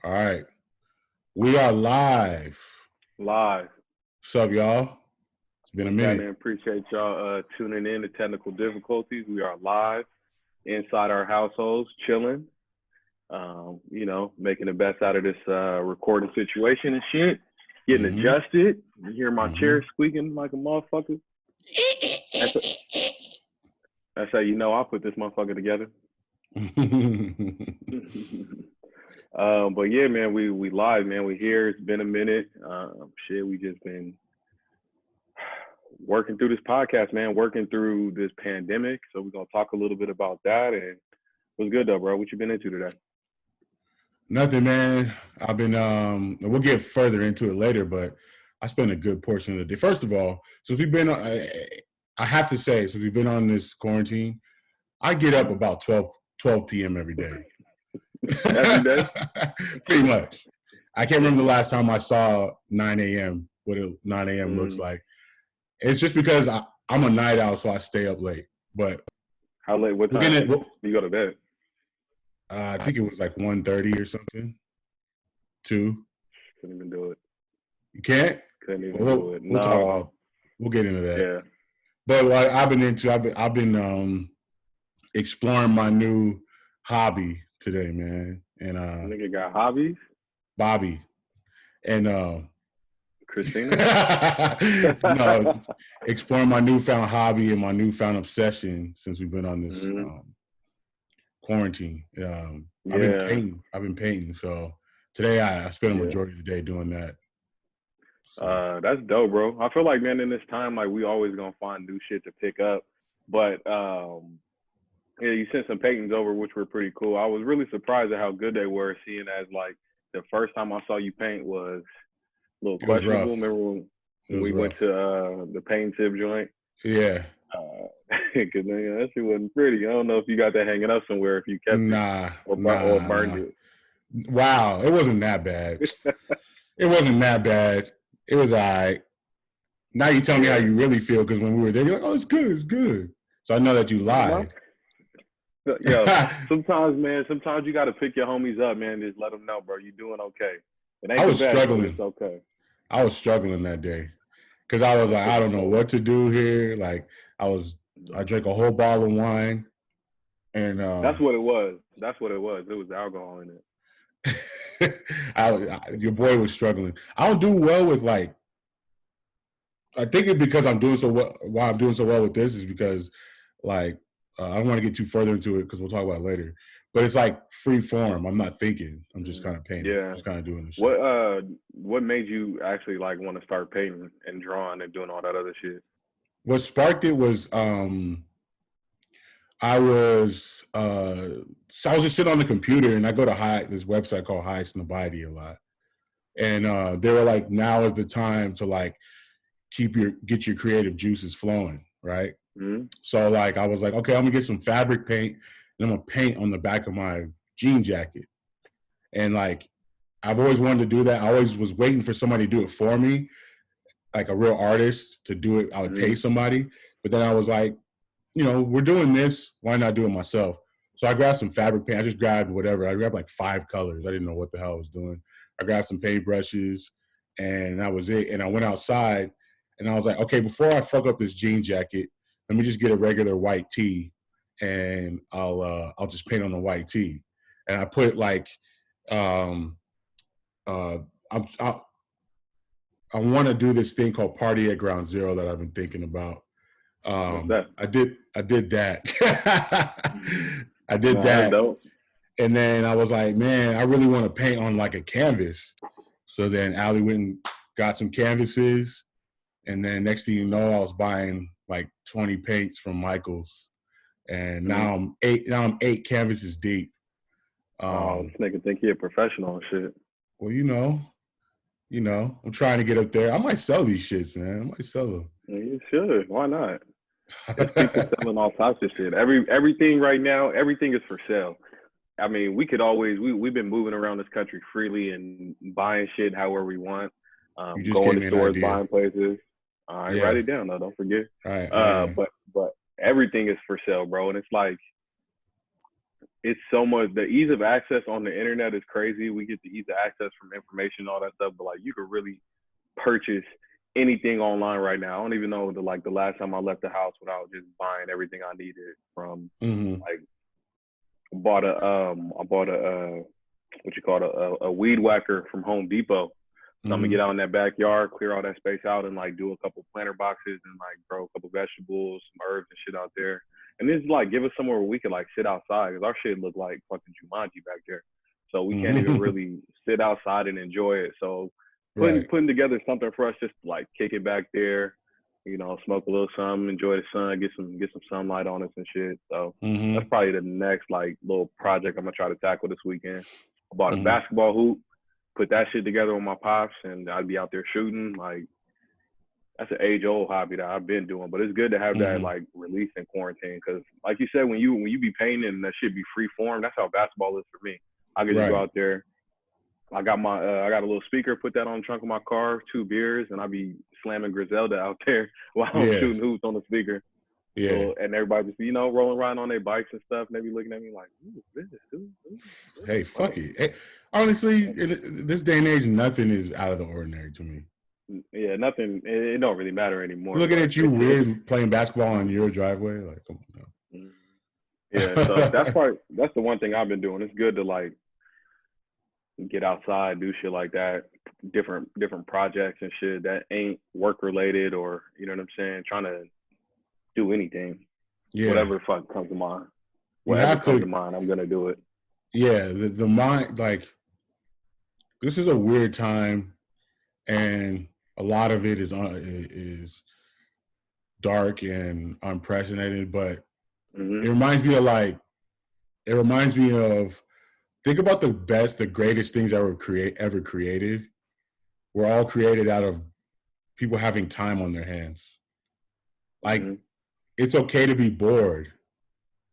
All right. We are live. Live. What's up, y'all? It's been a What's minute. happening? Appreciate y'all tuning in to technical difficulties. We are live inside our households, chilling. Making the best out of this recording situation and shit. Getting Mm-hmm. adjusted. You hear my Mm-hmm. chair squeaking like a motherfucker. That's, that's how you know I'll put this motherfucker together. But yeah, man, we live, man. We here. It's been a minute. We just been working through this podcast, man. Working through this pandemic. So we're gonna talk a little bit about that. And what's good though, bro? What you been into today? Nothing, man. I've been we'll get further into it later, but I spent a good portion of the day. First of all, since we've been I have to say, since we've been on this quarantine, I get up about 12 p.m. every day. Every day? Pretty much. I can't remember the last time I saw 9 a.m., what 9 a.m. looks like. It's just because I'm a night owl, so I stay up late. But how late? What time do you go to bed? I think it was like 1:30 or something. 2. Couldn't even do it. You can't? Couldn't even do it. We'll talk about. We'll get into that. Yeah. But what I've been exploring my new hobby today, man. And nigga got hobbies? Bobby. And Christina? No, exploring my newfound hobby and my newfound obsession since we've been on this quarantine. I've been painting. So today I spent a majority of the day doing that. So. That's dope, bro. I feel like, man, in this time, like we always gonna find new shit to pick up. But you sent some paintings over, which were pretty cool. I was really surprised at how good they were, seeing as like the first time I saw you paint was a little questionable. Remember when we went to the paint tip joint? Yeah. Because that shit wasn't pretty. I don't know if you got that hanging up somewhere, if you kept it or burned it. Wow, it wasn't that bad. It wasn't that bad. It was all right. Now you tell me how you really feel, because when we were there, you're like, oh, it's good, it's good. So I know that you lied. Sometimes you got to pick your homies up, man. Just let them know, bro, you're doing okay. It ain't I was bad, struggling. It's okay. I was struggling that day because I was like, I don't know what to do here. Like I drank a whole bottle of wine, and that's what it was. That's what it was. It was alcohol in it. Your boy was struggling. I don't do well with like. I think it's because I'm doing so well. Why I'm doing so well with this is because, like, I don't want to get too further into it because we'll talk about it later. But it's like free form. I'm not thinking. I'm just kind of painting. Yeah. Just kind of doing this shit. What made you actually like want to start painting and drawing and doing all that other shit? What sparked it was I was just sitting on the computer, and I go to this website called High Snobiety a lot. And they were like, now is the time to like get your creative juices flowing, right? Mm-hmm. So like I was like, okay, I'm gonna get some fabric paint and I'm gonna paint on the back of my jean jacket. And like I've always wanted to do that. I always was waiting for somebody to do it for me, like a real artist to do it. I would pay somebody, but then I was like, we're doing this, why not do it myself? So I grabbed some fabric paint. I just grabbed whatever. I grabbed like 5 colors. I didn't know what the hell I was doing. I grabbed some paintbrushes, and that was it. And I went outside. And I was like, okay, before I fuck up this jean jacket, let me just get a regular white tee, and I'll just paint on the white tee. And I put like, I want to do this thing called Party at Ground Zero that I've been thinking about. What's that? I did that. I did that. And then I was like, man, I really want to paint on like a canvas. So then Allie went and got some canvases. And then next thing you know, I was buying like 20 paints from Michael's, and now I'm 8 canvases deep. This nigga think he a professional and shit. Well, I'm trying to get up there. I might sell these shits, man. I might sell them. You should. Why not? There's people selling all types of shit. Everything right now, everything is for sale. I mean, we could always we've been moving around this country freely and buying shit however we want. Going to stores, buying places. Write it down though. Don't forget. Right. But everything is for sale, bro. And it's like it's so much. The ease of access on the internet is crazy. We get the ease of access from information, all that stuff, but like you could really purchase anything online right now. I don't even know the last time I left the house without just buying everything I needed from Mm-hmm. like I bought a what you call it, a weed whacker from Home Depot. So I'm gonna Mm-hmm. get out in that backyard, clear all that space out, and like do a couple planter boxes and like grow a couple vegetables, some herbs and shit out there. And this is like give us somewhere where we can like sit outside because our shit look like fucking Jumanji back there. So we can't even Mm-hmm. really sit outside and enjoy it. So Right. putting together something for us just to like kick it back there, smoke a little something, enjoy the sun, get some sunlight on us and shit. So that's Mm-hmm. probably the next like little project I'm gonna try to tackle this weekend. I bought a Mm-hmm. basketball hoop, put that shit together with my pops, and I'd be out there shooting. Like that's an age old hobby that I've been doing, but it's good to have that Mm-hmm. like release in quarantine because, like you said, when you be painting and that shit be free form, that's how basketball is for me. I could just go Right. out there. I got a little speaker, put that on the trunk of my car, 2 beers, and I be slamming Griselda out there while I'm Yeah. shooting hoops on the speaker. Yeah. So and everybody just rolling around on their bikes and stuff, and they be looking at me like, "Who is this? Who is Hey, this?" fuck Like, it. Hey, honestly, in this day and age, nothing is out of the ordinary to me. yeah, nothing. It don't really matter anymore. Looking But at you weird playing basketball on your driveway, like, come mm, yeah. So on now. that's the one thing I've been doing. It's good to like get outside, do shit like that, different projects and shit that ain't work related or you know what I'm saying. Trying to do anything, Yeah, whatever fuck comes to mind. you Whatever have comes to to. mind, I'm gonna do it. Yeah, the mind, like, this is a weird time, and a lot of it is dark and unprecedented. But it Hmm. reminds me of like it reminds me of think about the greatest things that were ever created. Were all created out of people having time on their hands. Like, Hmm. it's okay to be bored.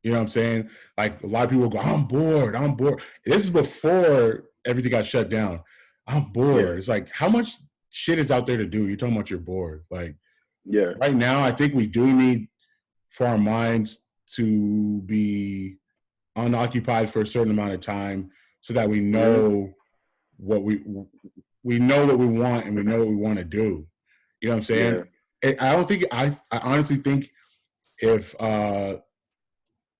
You know what I'm saying? Like, a lot of people go, I'm bored. I'm bored. This is before everything got shut down. I'm Yeah. bored. It's like, how much shit is out there to do? You're talking about you're bored. Like, Yeah. right now, I think we do need for our minds to be unoccupied for a certain amount of time so that we Hmm. know what we know what we want and we know what we want to do. You know what I'm saying? Yeah. I don't think I honestly think if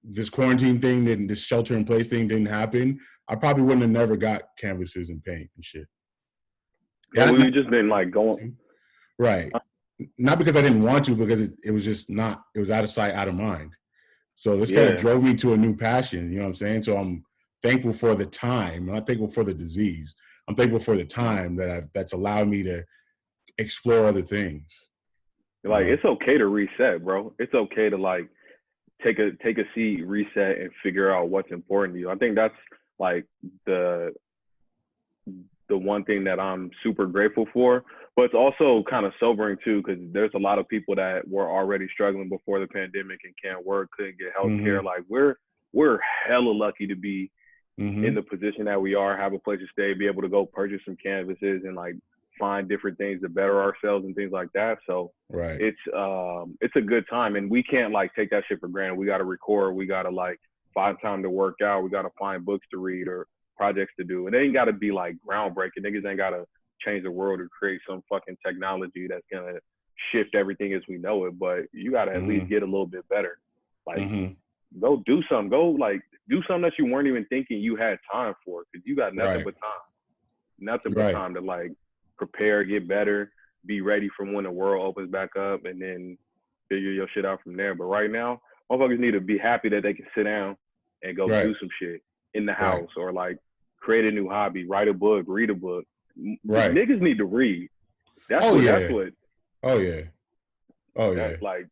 this quarantine thing didn't, this shelter in place thing didn't happen, I probably wouldn't have never got canvases and paint and shit. Well, Yeah, we've just been like going. right. Not because I didn't want to, because it was just not. It was out of sight, out of mind. So this kind of Yeah. drove me to a new passion. You know what I'm saying? So I'm thankful for the time. I'm not thankful for the disease. I'm thankful for the time that's allowed me to explore other things. You Like know? it's okay to reset, bro. It's okay to like take a seat, reset, and figure out what's important to you. I think that's like the the one thing that I'm super grateful for. But it's also kind of sobering too, because there's a lot of people that were already struggling before the pandemic and can't work, couldn't get health care. Mm-hmm. Like we're hella lucky to be in Mm-hmm. the position that we are, have a place to stay, be able to go purchase some canvases and like find different things to better ourselves and things like that. So Right. it's a good time and we can't like take that shit for granted. We gotta record, we gotta like find time to work out, we gotta find books to read or projects to do. And it ain't gotta be like groundbreaking. Niggas ain't gotta change the world or create some fucking technology that's gonna shift everything as we know it. But you gotta at least Mm-hmm. get a little bit better. Like Mm-hmm. go do something. Go like do something that you weren't even thinking you had time for because you got nothing Right. but time. Nothing but Right. time to like prepare, get better, be ready for when the world opens back up and then figure your shit out from there. But right now, motherfuckers need to be happy that they can sit down and go Right. do some shit in the Right. house or like create a new hobby, write a book, read a book. Right. Niggas need to read. Oh That's yeah. what Oh yeah. Oh that yeah. like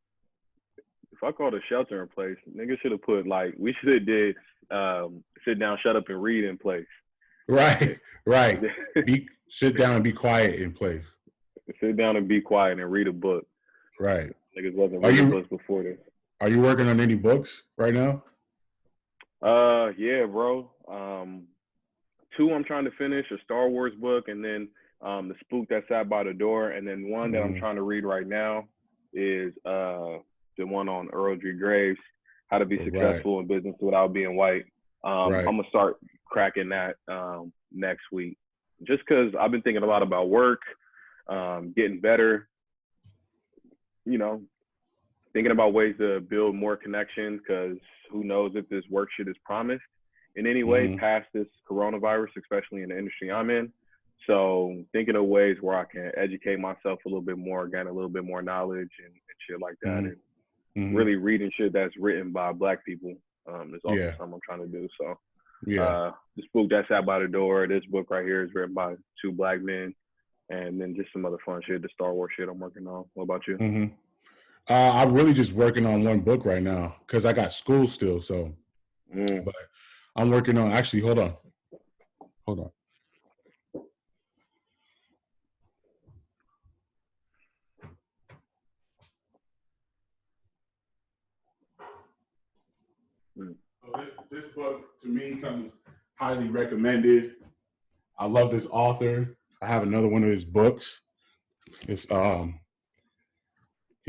fuck all the shelter in place. Niggas should have put like we should have did sit down, shut up and read in place. Right. Right. Sit down and be quiet in place. Sit down and be quiet and read a book. Right. Niggas wasn't Are reading you books before this. are you working on any books right now? Yeah, bro. Two I'm trying to finish a Star Wars book, and then the Spook That Sat by the Door, and then one that I'm Mm-hmm. trying to read right now is the one on Earl G. Graves, How to Be Right. Successful in Business Without Being White. Right. I'm gonna start cracking that next week, just because I've been thinking a lot about work, getting better. You know, thinking about ways to build more connections, because who knows if this work shit is promised in any way Mm-hmm. past this coronavirus, especially in the industry I'm in. So thinking of ways where I can educate myself a little bit more, gain a little bit more knowledge and shit like that, and Mm-hmm. Mm-hmm. really reading shit that's written by Black people is also Yeah. something I'm trying to do. So Yeah. this book that's out by the door, this book right here is written by 2 Black men, and then just some other fun shit, the Star Wars shit I'm working on. What about you? Mm-hmm. I'm really just working on one book right now because I got school still. So, Mm. but I'm working on. Actually, hold on. Mm. So this book to me comes highly recommended. I love this author. I have another one of his books. It's do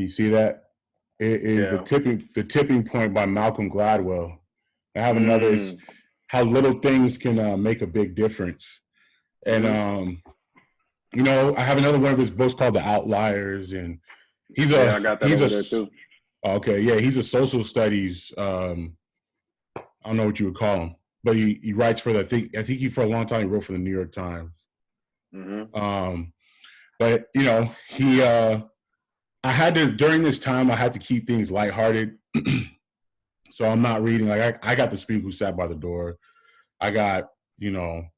you see that? It is Yeah. the tipping point by Malcolm Gladwell. I have another. It's Mm. how little things can make a big difference. And Mm-hmm. I have another one of his books called The Outliers, and Yeah, I got that over there too. okay, yeah, he's a social studies. I don't know what you would call him, but he writes for I think he for a long time he wrote for the New York Times. Mm-hmm. Um, but he I had to during this time I had to keep things lighthearted. So I'm not reading like I got The Speak Who Sat by the Door. I got the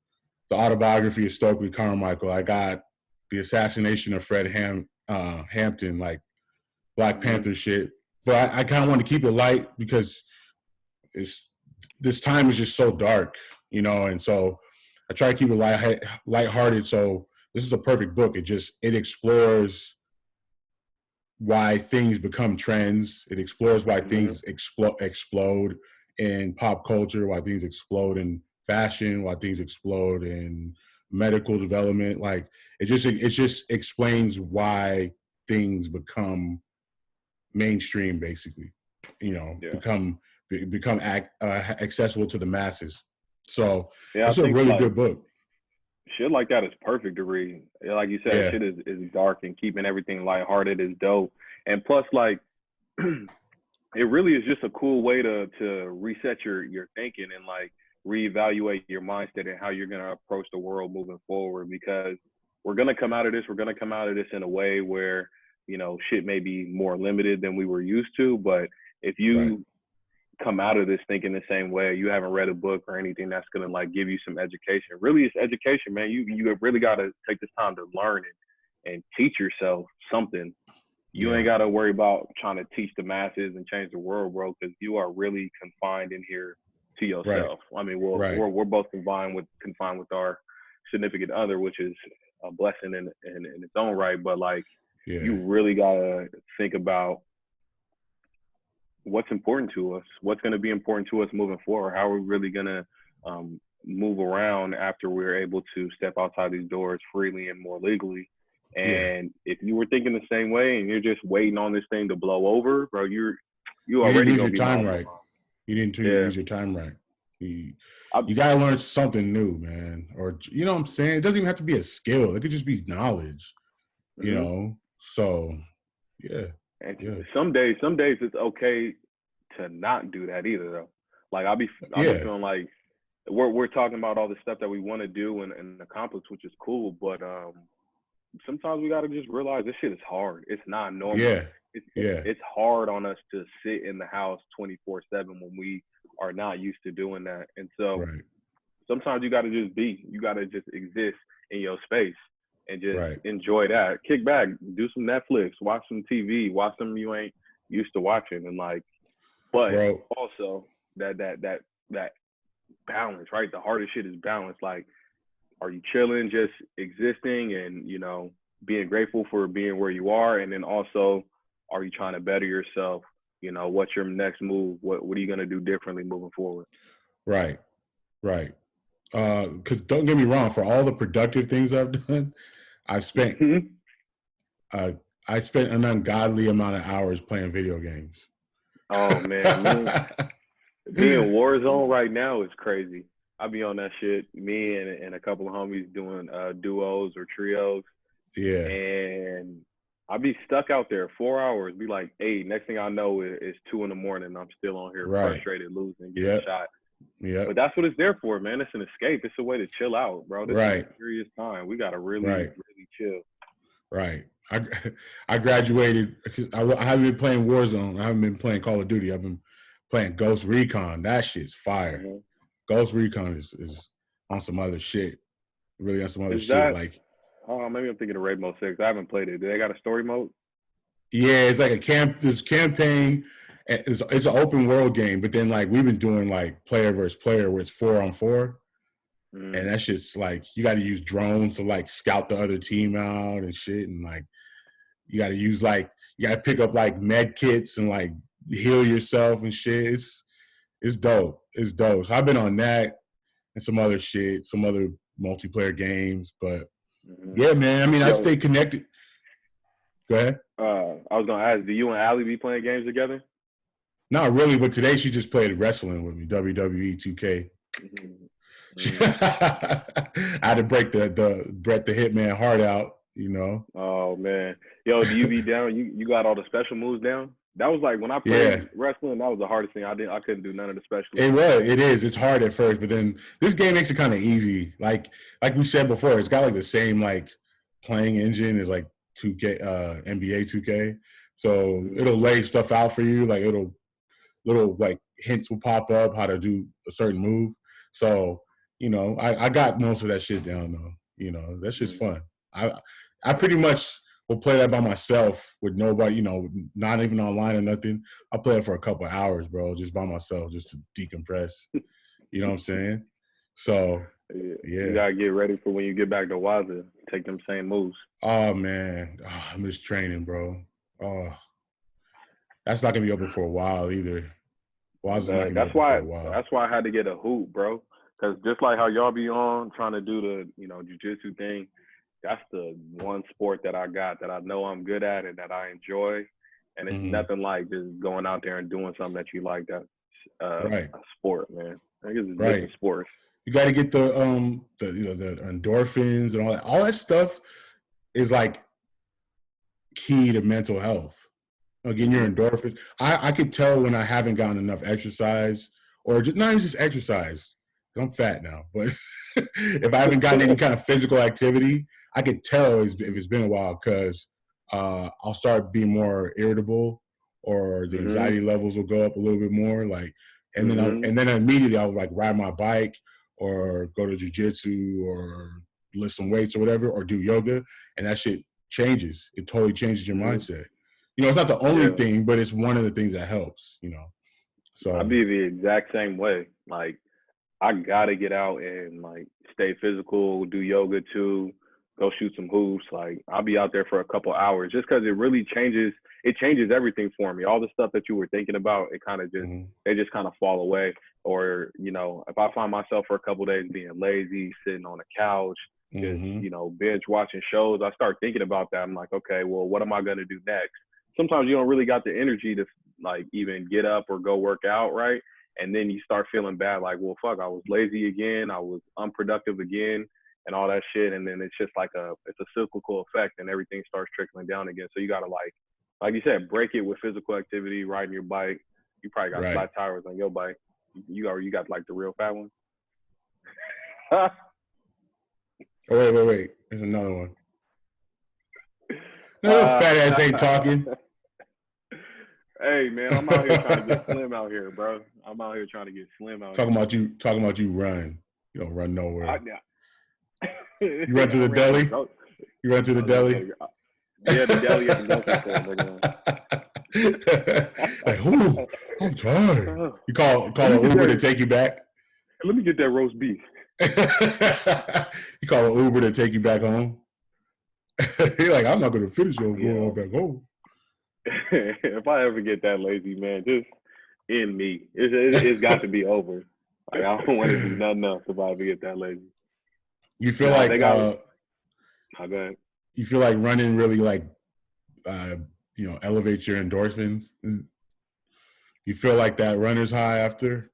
autobiography of Stokely Carmichael. I got the assassination of Fred Hampton, like Black Mm-hmm. Panther shit. But I kind of want to keep it light because this time is just so dark, and so I try to keep it lighthearted. So this is a perfect book. It explores why things become trends. It explores why Mm-hmm. things explode in pop culture, why things explode in fashion, why things explode in medical development. Like it just explains why things become mainstream, basically. Yeah. Become accessible to the masses. So Yeah, I it's a think really like good book. shit like that is perfect to read. Like you said, Yeah, shit is dark, and keeping everything lighthearted is dope. And plus, like, it really is just a cool way to reset your thinking and like reevaluate your mindset and how you're gonna approach the world moving forward. Because we're gonna come out of this. We're gonna come out of this in a way where shit may be more limited than we were used to. But if right. you come out of this thinking the same way, you haven't read a book or anything that's gonna like give you some education. Really, it's education, man. You have really got to take this time to learn and teach yourself something. You ain't Yeah, got to worry about trying to teach the masses and change the world, bro, because you are really confined in here to right, yourself. I mean, well, right. we're both confined with our significant other, which is a blessing in its own right. But like, Yeah, you really gotta think about what's important to us, what's going to be important to us moving forward, how are we really going to move around after we're able to step outside these doors freely and more legally. yeah. And if you were thinking the same way and you're just waiting on this thing to blow over, bro, you You didn't already use gonna your be time miles right. behind. You didn't Yeah, use your time right. You, I, you got to learn something new, man. Or, you know what I'm saying? It doesn't even have to be a skill. It could just be knowledge, mm-hmm. So, yeah, And yeah, some days it's okay to not do that either, though. Like I'll be yeah, feeling like we're talking about all the stuff that we want to do and accomplish, which is cool, but sometimes we got to just realize this shit is hard. It's not normal. yeah, It's yeah, it's hard on us to sit in the house 24/7 when we are not used to doing that. And so right, sometimes you got to just be. You got to just exist in your space and just right. enjoy that. Kick back, do some Netflix, watch some TV, watch some you ain't used to watching, and like. But Bro, also that balance, right? The hardest shit is balance. Like, are you chilling, just existing, and being grateful for being where you are, and then also, are you trying to better yourself? What's your next move? What are you gonna do differently moving forward? right, right. Because don't get me wrong, for all the productive things I've done, I've spent uh, I spent an ungodly amount of hours playing video games. Oh man, me being Warzone right now is crazy. I be on that shit. Me and a couple of homies doing duos or trios, Yeah. and I be stuck out there 4 hours. Be like, hey, next thing I know, it's 2 in the morning. I'm still on here, Right. frustrated, losing, getting Yep. shot. Yep. But that's what it's there for, man. It's an escape. It's a way to chill out, bro. This is a Right. serious time. We gotta really, Right. really chill. Right. I graduated because I haven't been playing Warzone. I haven't been playing Call of Duty. I've been playing Ghost Recon. That shit's fire. Mm-hmm. Ghost Recon is on some other shit. Really on some other Is shit. that? Like, Oh, maybe I'm thinking of Rainbow Six. I haven't played it. Do they got a story mode? yeah, it's like this campaign. It's an open world game, but then like we've been doing like player versus player where it's 4-on-4. And that shit's like you got to use drones to like scout the other team out and shit, and like you got to use like you got to pick up like med kits and like heal yourself and shit. It's dope. It's dope. So I've been on that and some other shit, some other multiplayer games, but yeah, man. I mean, I Yo, stay connected. Go ahead. I was gonna ask, do you and Allie be playing games together? Not really, but today she just played wrestling with me, WWE 2K. I had to break the Bret the Hitman heart out, you know. Oh man, yo, do you be down? You got all the special moves down? That was like when I played wrestling. That was the hardest thing. I couldn't do none of the special. It is. It's hard at first, but then this game makes it kind of easy. Like we said before, it's got like the same like playing engine as like 2K, NBA 2K. So it'll lay stuff out for you. Like little like hints will pop up how to do a certain move. So you know, I got most of that shit down though. You know, that shit's fun. I pretty much will play that by myself with nobody, you know, not even online or nothing. I'll play it for a couple of hours, bro, just by myself, just to decompress. You know what I'm saying? So, yeah. You gotta get ready for when you get back to Waza. Take them same moves. Oh man, I miss training, bro. Oh, that's not gonna be open for a while either. Waza's not gonna be open for a while. That's why I had to get a hoop, bro. Because just like how y'all be on trying to do the jiu-jitsu thing, that's the one sport that I got that I know I'm good at and that I enjoy. And it's nothing like just going out there and doing something that you like. That's a sport, man. I think it's a different sport. You got to get the the endorphins and all that. All that stuff is like key to mental health. Getting your endorphins. I could tell when I haven't gotten enough exercise, or just, not even just exercise. I'm fat now, but if I haven't gotten any kind of physical activity, I could tell if it's been a while because I'll start being more irritable, or the anxiety levels will go up a little bit more. Like, and then immediately I'll like ride my bike or go to jiu-jitsu or lift some weights or whatever, or do yoga, and that shit changes. It totally changes your mindset. You know, it's not the only thing, but it's one of the things that helps. You know, so I'd be the exact same way. Like, I gotta get out and like stay physical, do yoga too, go shoot some hoops. Like, I'll be out there for a couple hours just because it really changes. It changes everything for me. All the stuff that you were thinking about, it kind of just they just kind of fall away. Or if I find myself for a couple days being lazy, sitting on a couch, just binge watching shows, I start thinking about that. I'm like, okay, well, what am I gonna do next? Sometimes you don't really got the energy to like even get up or go work out, right? And then you start feeling bad, like, well, fuck, I was lazy again, I was unproductive again, and all that shit. And then it's just like it's a cyclical effect, and everything starts trickling down again. So you gotta like you said, break it with physical activity, riding your bike. You probably got flat tires on your bike. You got like the real fat one. Oh, wait. There's another one. No, fat ass ain't talking. Hey man, I'm out here trying to get slim out here, bro. I'm out here trying to get slim out talking here. Talking about you run. You don't run nowhere. You You run to the deli? You run to the deli? Yeah, the deli at the like, ooh, I'm tired. You call an Uber to take you back? Let me get that roast beef. You call an Uber to take you back home? You're like, I'm not going to finish going back home. If I ever get that lazy, man, just in me, it's got to be over. Like, I don't want to do nothing else if I ever get that lazy. You feel like you feel like running really like elevates your endorphins. You feel like that runner's high after?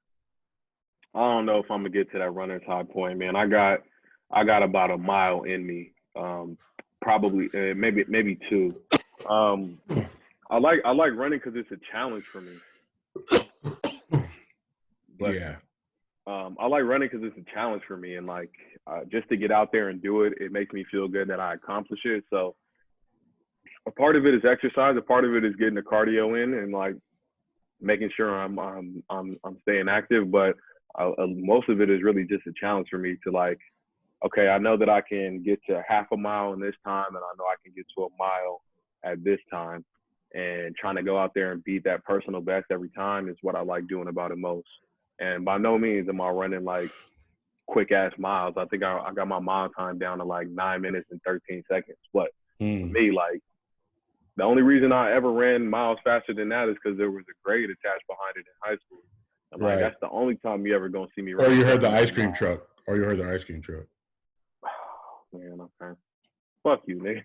I don't know if I'm gonna get to that runner's high point, man. I got about a mile in me. Probably maybe two. Um, I like running because it's a challenge for me. Bless you. Yeah. I like running because it's a challenge for me, and like just to get out there and do it, it makes me feel good that I accomplish it. So a part of it is exercise, a part of it is getting the cardio in, and like making sure I'm staying active. But most of it is really just a challenge for me to like, okay, I know that I can get to half a mile in this time, and I know I can get to a mile at this time. And trying to go out there and beat that personal best every time is what I like doing about it most. And by no means am I running like quick ass miles. I think I got my mile time down to like 9 minutes and 13 seconds. But for Mm. me, like the only reason I ever ran miles faster than that is because there was a grade attached behind it in high school. And like Right. that's the only time you ever gonna see me Or running you heard the faster than ice a cream mile. truck. Or you heard the ice cream truck. Oh, man, okay. Fuck you, nigga.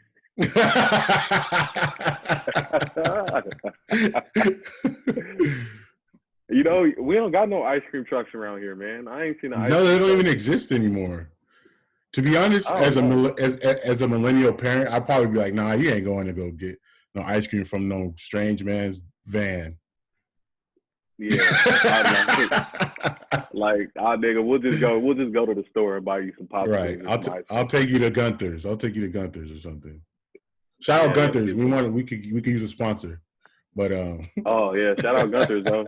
You know, we don't got no ice cream trucks around here, man. I ain't seen an ice No, they cream don't truck. even exist anymore. To be honest, I don't know. as a millennial parent, I'd probably be like, nah, you ain't going to go get no ice cream from no strange man's van. Yeah, like, nigga, we'll just go to the store and buy you some Right. popsicles or some ice I'll cream. take you to Gunther's. I'll take you to Gunther's or something. Shout out Yeah, let me Gunther's. get some. We could use a sponsor. But Oh yeah, shout out Gunther's though.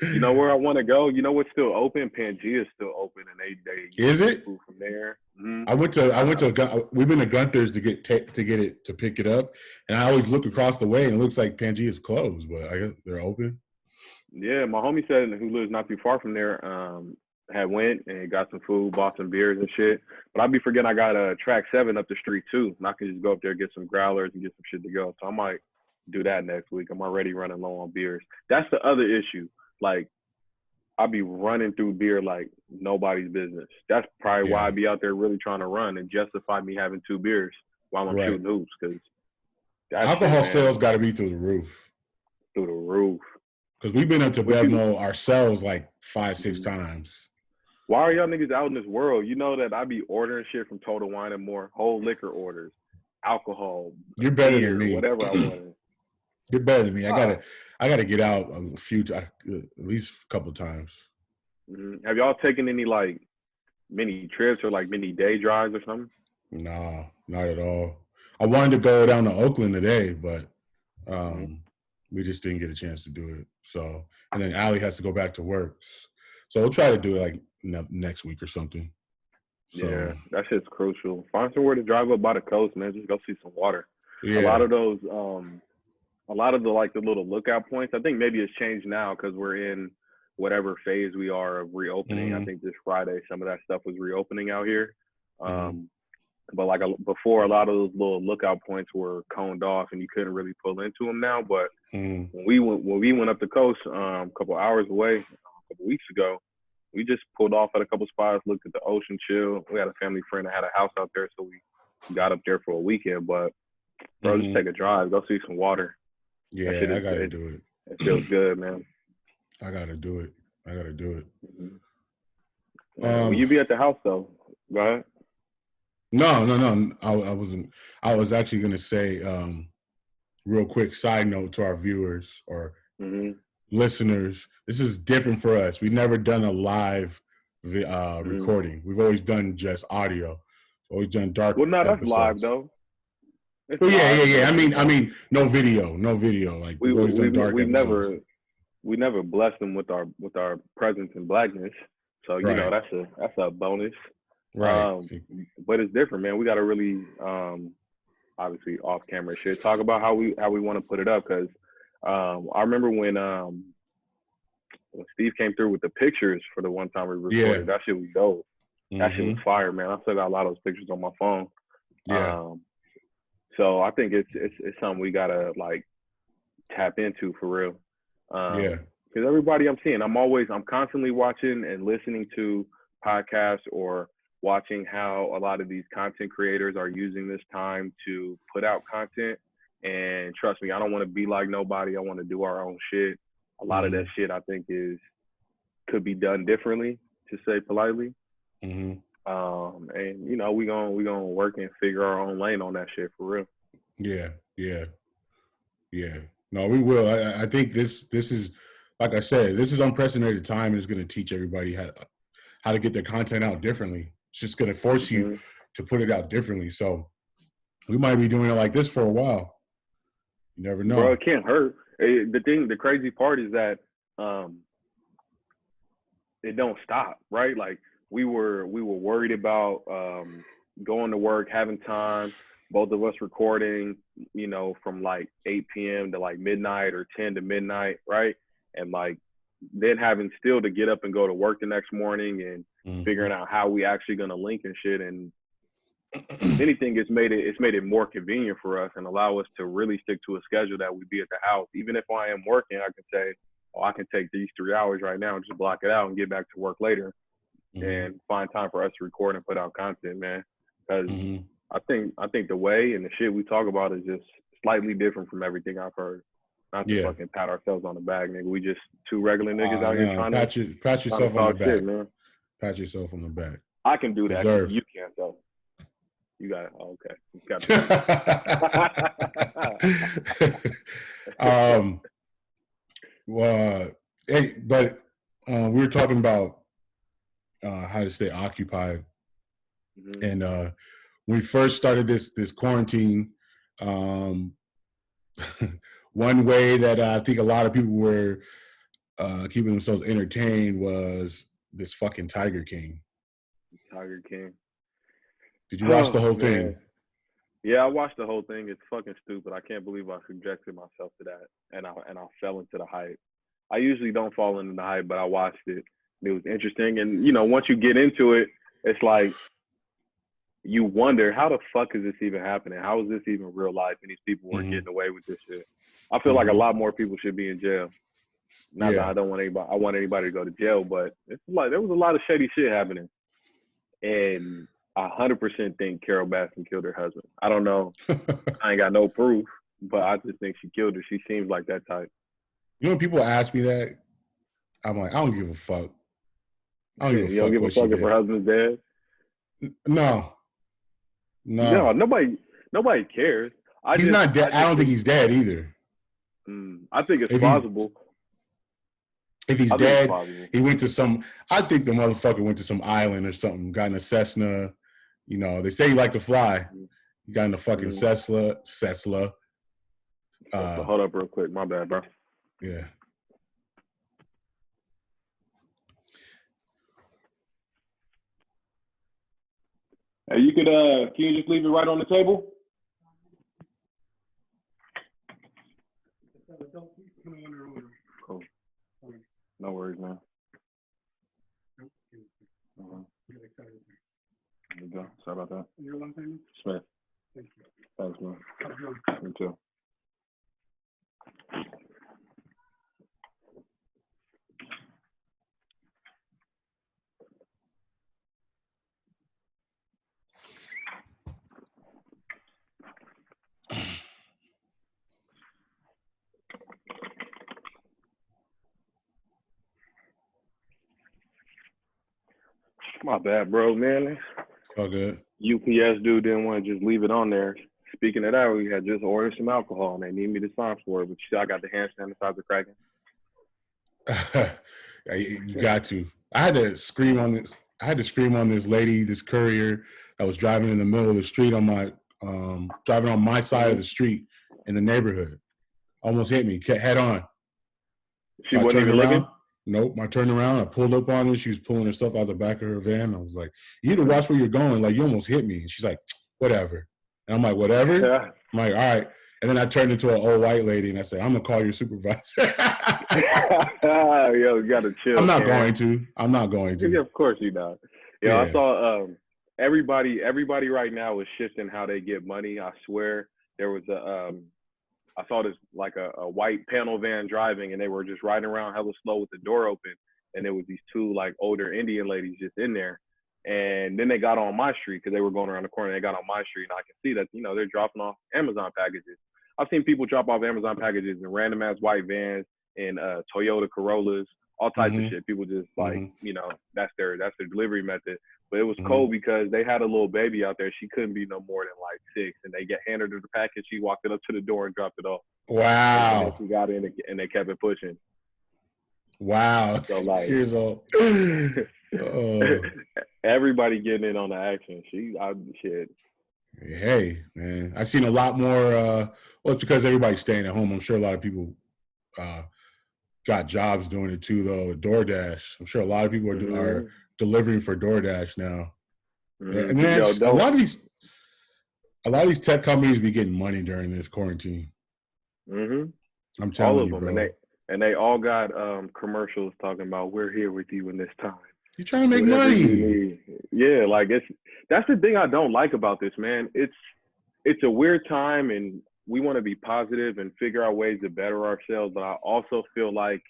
You know where I want to go? You know what's still open? Pangea is still open, and they you can is get it? food from there. Mm-hmm. We've been to Gunther's to get it to pick it up, and I always look across the way and it looks like Pangea is closed, but I guess they're open. Yeah, my homie said who lives not too far from there. Had went and got some food, bought some beers and shit. But I'd be forgetting I got a track 7 up the street too, and I can just go up there get some growlers and get some shit to go. So I might do that next week. I'm already running low on beers. That's the other issue. Like I'll be running through beer like nobody's business. That's probably why Yeah. I be out there really trying to run and justify me having 2 beers while I'm Right. shooting hoops because that shit, Alcohol sales man, got to be through the roof through the roof. because we've been up to What you? Bevmo ourselves like 5-6 Mhm. times. Why are y'all niggas out in this world? You know that I be ordering shit from Total Wine and More, whole liquor orders, alcohol, You're better than beer, me. whatever I wanted. You're better than me. Ah, I gotta get out a few, at least a couple times. Have y'all taken any like mini trips or like mini day drives or something? No, not at all. I wanted to go down to Oakland today, but Mm-hmm. we just didn't get a chance to do it. So, and then Allie has to go back to work. So we'll try to do it like next week or something. So, Yeah, that shit's crucial. Find somewhere to drive up by the coast, man. Just go see some water. A lot yeah. of those, a lot of the like the little lookout points. I think maybe it's changed now because we're in whatever phase we are of reopening. I Mm-hmm. think this Friday some of that stuff was reopening out here. Mm-hmm. But like before, a lot of those little lookout points were coned off, and you couldn't really pull into them now. But Mm-hmm. when we went up the coast a couple hours away, a couple weeks ago, we just pulled off at a couple spots, looked at the ocean, chill. We had a family friend that had a house out there, so we got up there for a weekend. But bro, just Mm-hmm. take a drive, go see some water. That shit Yeah, I is gotta it. do it. It feels good, man. I gotta do it. I gotta do it. Mm-hmm. Yeah. When Um, you be at the house though, go ahead. no. I wasn't. I was actually gonna say, real quick side note to our viewers or Mm-hmm. listeners. This is different for us. We've never done a live Mm-hmm. recording. We've always done just audio. Always done dark Well, no, that's live episodes. though. It's Oh yeah, live, yeah. but you I know, mean, no video, no video. Like we we've always done dark we've episodes. never blessed them with our presence and blackness. So you know Right, that's a bonus. right. But it's different, man. We got to really obviously off camera shit talk about how we want to put it up because I remember when Steve came through with the pictures for the one time we Yeah. recorded, that shit was dope. That shit was Mm-hmm. fire, man. I still got a lot of those pictures on my phone. Yeah. So I think it's something we gotta like tap into for real. Yeah. Because everybody I'm seeing, I'm constantly watching and listening to podcasts or watching how a lot of these content creators are using this time to put out content. And trust me, I don't want to be like nobody. I want to do our own shit. A lot of that Mm-hmm. shit I think is could be done differently, to say politely. Mm-hmm. And you know, we gonna work and figure our own lane on that shit for real. Yeah, yeah, yeah. No, we will. I think this is, like I said, this is unprecedented time, and it's going to teach everybody how to get their content out differently. It's just going to force you Mm-hmm. to put it out differently. So we might be doing it like this for a while. You never Bro, know. it can't hurt. The crazy part is that um, it don't stop, right? Like we were worried about going to work, having time, both of us recording, you know, from like 8 p.m. to like midnight or 10 to midnight, right? And like then having still to get up and go to work the next morning and Mm-hmm. figuring out how we actually gonna link and shit. And if anything, it's made it more convenient for us and allow us to really stick to a schedule that we be at the house. Even if I am working, I can say, oh, I can take these 3 hours right now and just block it out and get back to work later Mm-hmm. and find time for us to record and put out content, man. Because Mm-hmm. I think the way and the shit we talk about is just slightly different from everything I've heard. Not to Yeah. fucking pat ourselves on the back, nigga. We just two regular niggas out here No, trying pat to yourself on the talk shit, back. man. Pat yourself on the back. I can do that. Deserved. You can't though. You got it. Oh, okay. You got Well, but we were talking about how to stay occupied, mm-hmm. and when we first started this quarantine, one way that I think a lot of people were keeping themselves entertained was this fucking Tiger King. Tiger King. Did you watch the whole man. thing? Yeah, I watched the whole thing. It's fucking stupid. I can't believe I subjected myself to that, and I fell into the hype. I usually don't fall into the hype, but I watched it. It was interesting, and you know, once you get into it, it's like you wonder how the fuck is this even happening? How is this even real life? And these people were getting away with this shit. I feel like a lot more people should be in jail. Not that I don't want anybody. I want anybody to go to jail, but it's like there was a lot of shady shit happening, and I 100% think Carol Baskin killed her husband. I don't know. I ain't got no proof, but I just think she killed her. She seems like that type. You know, when people ask me that, I'm like, I don't give a fuck. I don't give a You don't fuck give a what she fuck if did. her husband's dead? No. Nobody cares. He's not dead. I don't think he's dead either. I think it's plausible. If he's dead, he went to some. I think the motherfucker went to some island or something. Got in a Cessna. You know, they say he liked to fly. He got in a fucking Cessna. Hold up real quick. My bad, bro. Yeah. Hey, you could can you just leave it right on the table? Cool. No worries, man. There you go. Sorry about that. Your last name? Smith. Thank you. Thanks, man. Me too. My bad, bro, man. It's all good. UPS dude didn't want to just leave it on there. Speaking of that, we had just ordered some alcohol and they need me to sign for it, but you see, I got the hand sanitizer cracking. You got to. I had to scream on this. I had to scream on this lady, this courier that was driving in the middle of the street on my driving on my side of the street in the neighborhood. Almost hit me head on. She wasn't even looking? Nope. I turned around. I pulled up on her. She was pulling her stuff out the back of her van. I was like, you need to watch where you're going. Like, you almost hit me. And she's like, whatever. And I'm like, whatever? Yeah. I'm like, all right. And then I turned into an old white lady and I said, I'm going to call your supervisor. Yo, you got to chill. I'm not going to. Yeah, of course you not. Yeah, I saw everybody right now is shifting how they get money. I swear there was I saw this like a white panel van driving and they were just riding around hella slow with the door open. And there was these two like older Indian ladies just in there. And then they got on my street because they were going around the corner. They got on my street and I can see that, you know, they're dropping off Amazon packages. I've seen people drop off Amazon packages in random ass white vans and Toyota Corollas all types of Mm-hmm. shit. People just like, Mm-hmm. that's their delivery method. But it was Mm-hmm. cold because they had a little baby out there. She couldn't be no more than like 6, and they handed her the package. She walked it up to the door and dropped it off, and then Wow. she got in and they kept it pushing. Wow. So 6 years old. Oh. everybody getting in on the action. Shit. Hey, man. I've seen a lot more. Well, it's because everybody's staying at home. I'm sure a lot of people got jobs doing it too, though. DoorDash. I'm sure a lot of people are delivering for DoorDash now. I mean, a lot of these tech companies be getting money during this quarantine. I'm All telling of you, them, bro. and they all got commercials talking about we're here with you in this time. You're trying to make Whatever money. You need. Yeah, like that's the thing I don't like about this, man. It's a weird time, and we want to be positive and figure out ways to better ourselves. But I also feel like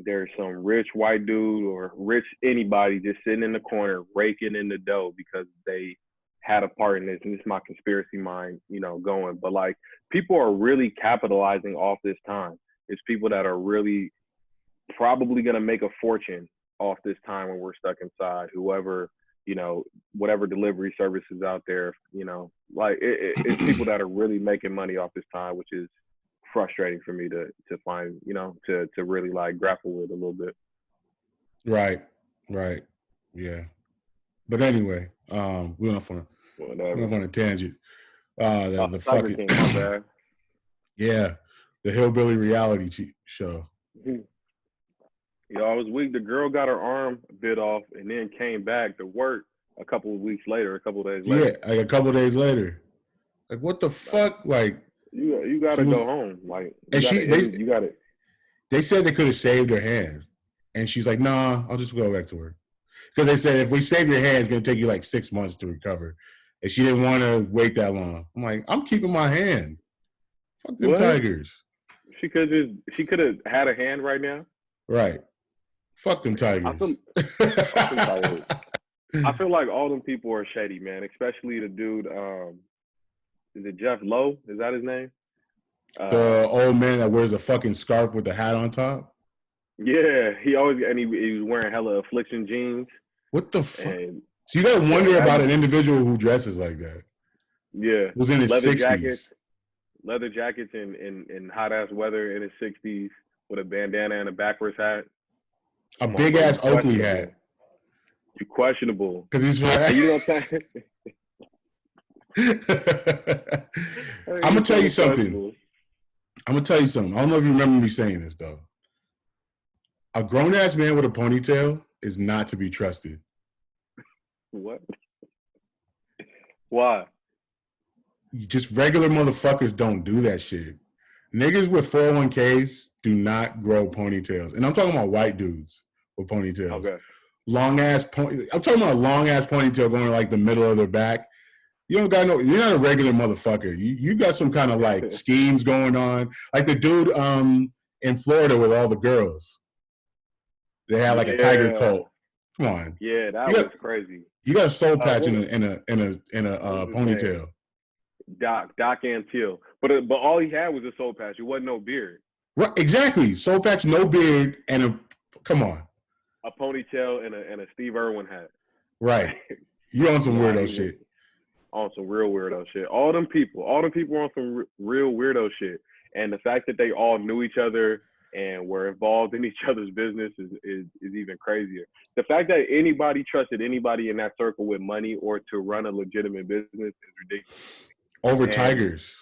there's some rich white dude or rich anybody just sitting in the corner raking in the dough because they had a part in this. And this is my conspiracy mind, going. But like people are really capitalizing off this time. It's people that are really probably going to make a fortune off this time when we're stuck inside. Whoever, whatever delivery services out there, like it's people that are really making money off this time, which is frustrating for me to find, to really like grapple with a little bit. Right. Yeah. But anyway, we went off on a tangent. The fucking King, my bad. Yeah, the hillbilly reality show. I was weak. The girl got her arm bit off and then came back to work a couple of days later. Yeah, like a couple of days later. Like what the fuck? Like you gotta go home. Like you gotta. They said they could have saved her hand, and she's like, "Nah, I'll just go back to work." Because they said if we save your hand, it's gonna take you like 6 months to recover, and she didn't want to wait that long. I'm like, I'm keeping my hand. Fuck them Tigers. She could have had a hand right now. Right. Fuck them Tigers. I feel like all them people are shady, man. Especially the dude. Is it Jeff Lowe? Is that his name? The old man that wears a fucking scarf with the hat on top. Yeah, he was wearing hella Affliction jeans. What the fuck? So you gotta wonder about an individual who dresses like that. Yeah, was in his 60s. Leather jackets in hot ass weather in his 60s with a bandana and a backwards hat. A big ass Oakley hat. You questionable because he's. I'm gonna tell you something. I don't know if you remember me saying this though. A grown ass man with a ponytail is not to be trusted. What? Why? Just regular motherfuckers don't do that shit. Niggas with 401ks do not grow ponytails. And I'm talking about white dudes with ponytails. Okay. I'm talking about a long ass ponytail going to like the middle of their back. You don't got you're not a regular motherfucker. You got some kind of like schemes going on. Like the dude in Florida with all the girls. They had like a tiger coat. Come on. Yeah, that was crazy. You got a soul patch in a ponytail. Doc Antil. But all he had was a soul patch. It wasn't no beard. Right, exactly. Soul patch, no beard, and come on. A ponytail and a Steve Irwin hat. Right. You on some weirdo shit. On some real weirdo shit. All them people on some real weirdo shit. And the fact that they all knew each other and were involved in each other's business is even crazier. The fact that anybody trusted anybody in that circle with money or to run a legitimate business is ridiculous. Over Tigers.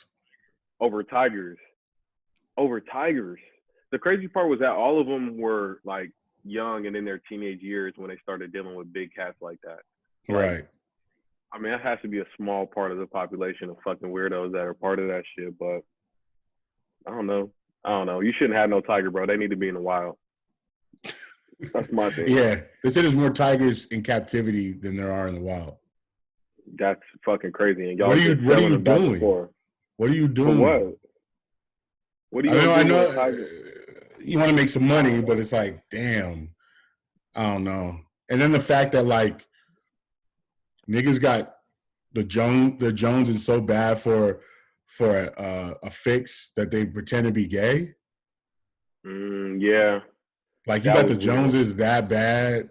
The crazy part was that all of them were like young and in their teenage years when they started dealing with big cats like that. Right. I mean, that has to be a small part of the population of fucking weirdos that are part of that shit, but I don't know. You shouldn't have no tiger, bro. They need to be in the wild. That's my thing. Yeah. They said there's more tigers in captivity than there are in the wild. That's fucking crazy. And y'all what are you doing? What are you doing? For what are you doing? I know you want to make some money, but it's like, damn, I don't know. And then the fact that like niggas got the Jones is so bad for a fix that they pretend to be gay. Yeah. Like, you That got was the weird. Joneses that bad.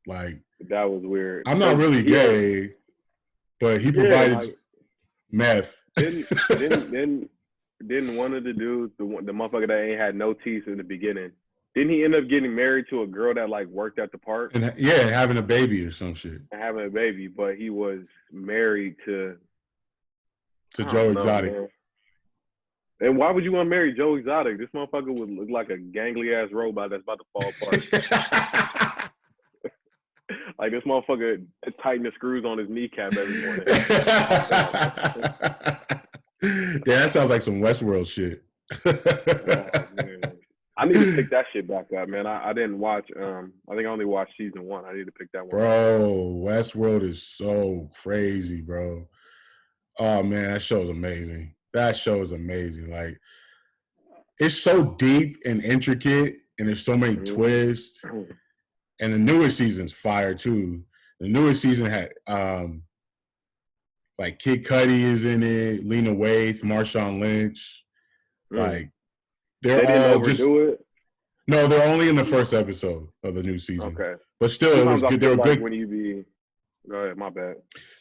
Like, That was weird. I'm not Cause really he had, gay, but he yeah, provided like meth. didn't didn't didn't didn't one of the dudes, the motherfucker that ain't had no teeth in the beginning, didn't he end up getting married to a girl that like worked at the park And yeah, having a baby or some shit. and having a baby? But he was married to, To I Joe don't know, Exotic. man. And why would you want to marry Joe Exotic? This motherfucker would look like a gangly ass robot that's about to fall apart. Like this motherfucker tighten the screws on his kneecap every morning. Yeah, that sounds like some Westworld shit. Oh man, I need to pick that shit back up, man. I didn't watch. I think I only watched season 1. I need to pick that one back up. Bro, Westworld is so crazy, bro. Oh man, that show is amazing. That show is amazing. Like, it's so deep and intricate, and there's so many twists. And the newest season's fire too. The newest season had like Kid Cudi is in it, Lena Waithe, Marshawn Lynch. Like, they're They didn't all just overdo it. no, they're only in the first episode of the new season. Okay. But still, it was Sometimes I good. They feel were like good. when you be, go ahead, my bad.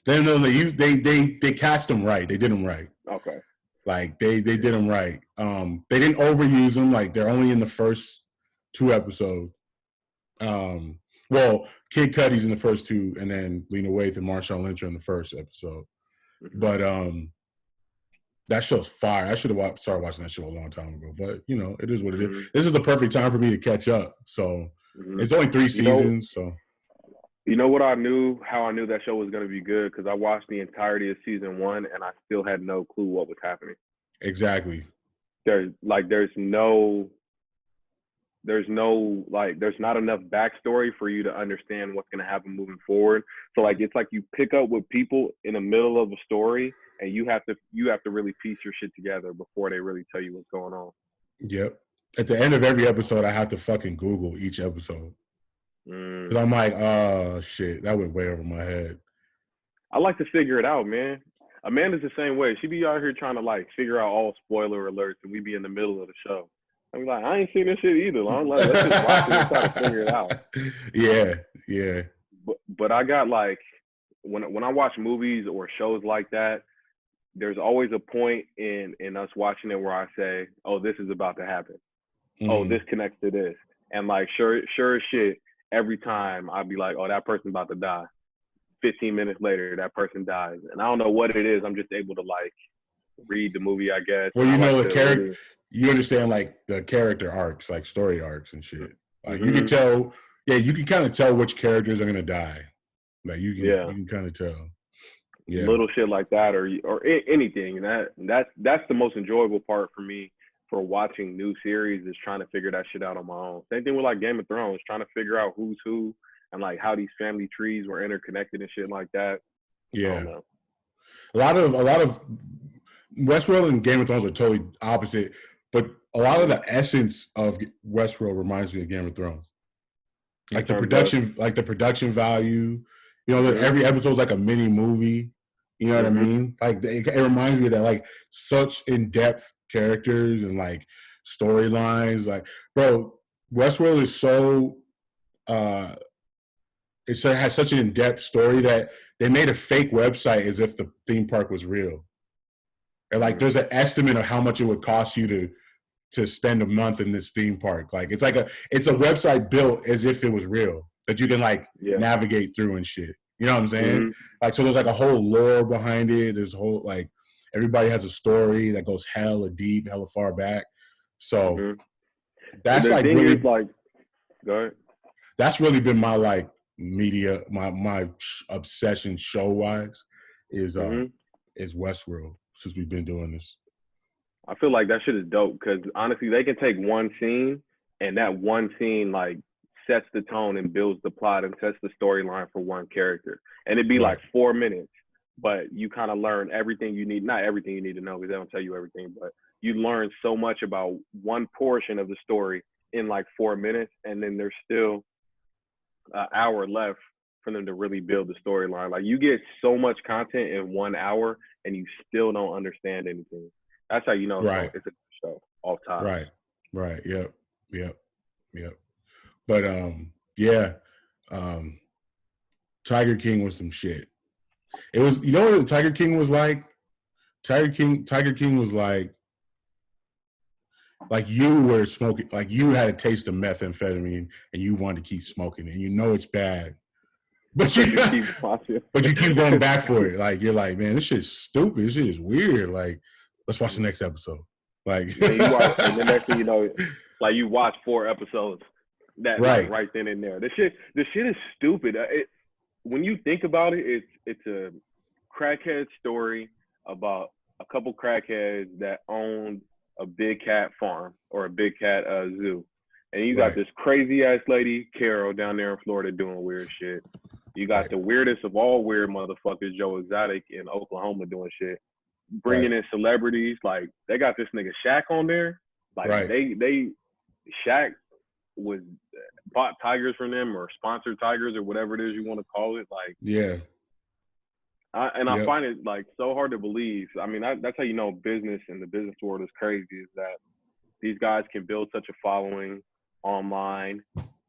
Then no, they cast them right. They did them right. Okay. Like they did them right. They didn't overuse them. Like, they're only in the first 2 episodes. Well, Kid Cudi's in the first 2, and then Lena Waithe and Marshawn Lynch are in the first episode. But that show's fire. I should have started watching that show a long time ago. But you know, it is what it is. This is the perfect time for me to catch up. So it's only 3 seasons. So you know what I knew? How I knew that show was going to be good? Because I watched the entirety of season 1, and I still had no clue what was happening. Exactly. There's not enough backstory for you to understand what's going to happen moving forward. So like, it's like you pick up with people in the middle of a story, and you have to really piece your shit together before they really tell you what's going on. Yep. At the end of every episode, I have to fucking Google each episode. Because I'm like, oh shit, that went way over my head. I like to figure it out, man. Amanda's the same way. She be out here trying to like figure out all spoiler alerts, and we be in the middle of the show. I'm like, I ain't seen this shit either. I'm like, let's just watch it and try to figure it out. Yeah. But I got like, when I watch movies or shows like that, there's always a point in us watching it where I say, oh, this is about to happen. Oh, this connects to this. And like, sure as shit, every time I'd be like, oh, that person's about to die. 15 minutes later, that person dies. And I don't know what it is. I'm just able to like read the movie, I guess. Well, you know, the character, really... you understand like the character arcs, like story arcs and shit. Like you can tell, you can kind of tell which characters are gonna die. Like you can kind of tell. Yeah. Little shit like that, or anything. And that's the most enjoyable part for me for watching new series, is trying to figure that shit out on my own. Same thing with like Game of Thrones, trying to figure out who's who and like how these family trees were interconnected and shit like that. Yeah. I don't know. A lot of Westworld and Game of Thrones are totally opposite, but a lot of the essence of Westworld reminds me of Game of Thrones. Like the production value. You know, every episode's like a mini movie. You know what I mean? Like it reminds me of that, like such in-depth characters and like storylines. Like, bro, Westworld is so it has such an in-depth story that they made a fake website as if the theme park was real. And like, there's an estimate of how much it would cost you to spend a month in this theme park. Like, it's a website built as if it was real that you can like navigate through and shit. You know what I'm saying? Like, so there's like a whole lore behind it. There's a whole, like, everybody has a story that goes hella deep, hella far back. So that's like really, like, go ahead. That's really been my like media, my obsession show wise is Westworld since we've been doing this. I feel like that shit is dope because honestly, they can take one scene and that one scene like sets the tone and builds the plot and sets the storyline for one character. And it'd be like 4 minutes, but you kind of learn everything you need. Not everything you need to know because they don't tell you everything, but you learn so much about one portion of the story in like 4 minutes. And then there's still an hour left for them to really build the storyline. Like you get so much content in 1 hour and you still don't understand anything. That's how you know it's a show off top. Right. Yep. But yeah, Tiger King was some shit. It was, you know what the Tiger King was like? Tiger King was like you were smoking, like you had a taste of methamphetamine and you wanted to keep smoking and you know it's bad, but you keep watching. but you keep going back for it. Like you're like, man, this shit's stupid. This shit is weird. Like, let's watch the next episode. Like, and you watch, and the next thing you know, like you watch 4 episodes that right, like right then and there. The shit is stupid. When you think about it, it's a crackhead story about a couple crackheads that owned a big cat farm or a big cat zoo. And you got right. this crazy ass lady, Carol, down there in Florida doing weird shit. You got the weirdest of all weird motherfuckers, Joe Exotic in Oklahoma doing shit. Bringing in celebrities. Like, they got this nigga Shaq on there. Like, Shaq was bought tigers from them or sponsored tigers or whatever it is you want to call it. Like, Yeah. I find it like so hard to believe. I mean, that's how you know business and the business world is crazy, is that these guys can build such a following online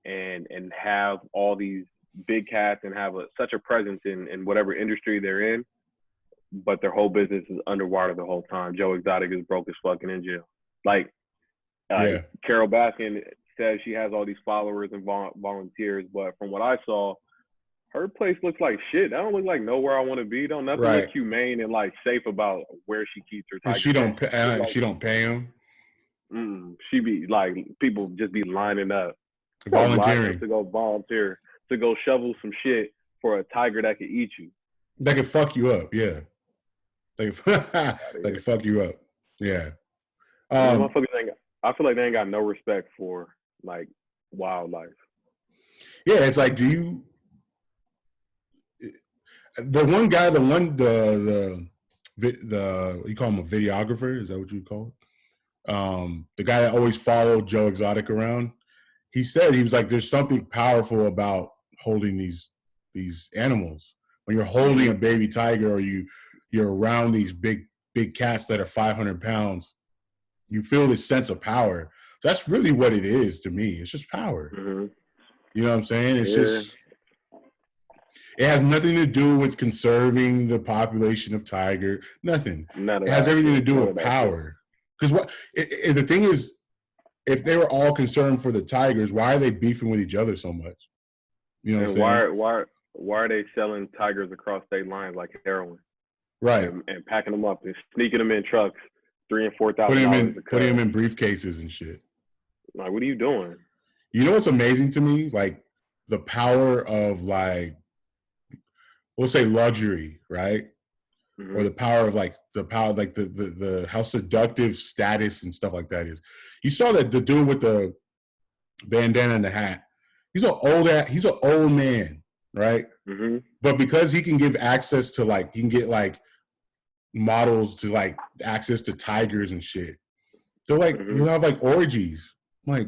and have all these big cats and have such a presence in whatever industry they're in, but their whole business is underwater the whole time. Joe Exotic is broke as fucking in jail. Like, Carol Baskin says she has all these followers and volunteers, but from what I saw, her place looks like shit. That don't look like nowhere I want to be. Don't nothing look humane and like safe about where she keeps her tigers. And she don't pay him. She be like, people just be lining up, volunteering to go volunteer, to go shovel some shit for a tiger that could eat you. That could fuck you up. Yeah. They can fuck you up. Yeah. I feel like they ain't got no respect for like wildlife. Yeah, it's like, the you call him a videographer? Is that what you call it? The guy that always followed Joe Exotic around. He said, he was like, there's something powerful about holding these animals. When you're holding a baby tiger or you're around these big cats that are 500 pounds, you feel this sense of power. That's really what it is to me. It's just power. Mm-hmm. You know what I'm saying? It's just, it has nothing to do with conserving the population of tiger. Nothing. It has everything to do with power. Because the thing is, if they were all concerned for the tigers, why are they beefing with each other so much? You know what I'm saying? Why are they selling tigers across state lines like heroin? Right. And packing them up and sneaking them in trucks, $3,000 and $4,000. Putting them in briefcases and shit. Like, what are you doing? You know what's amazing to me? Like, the power of, like, we'll say luxury, right? Mm-hmm. Or the power of the how seductive status and stuff like that is. You saw that the dude with the bandana and the hat. He's an old man, right? Mm-hmm. But because he can give access to, like, he can get like models to, like, access to tigers and shit. So, like, you have like orgies, like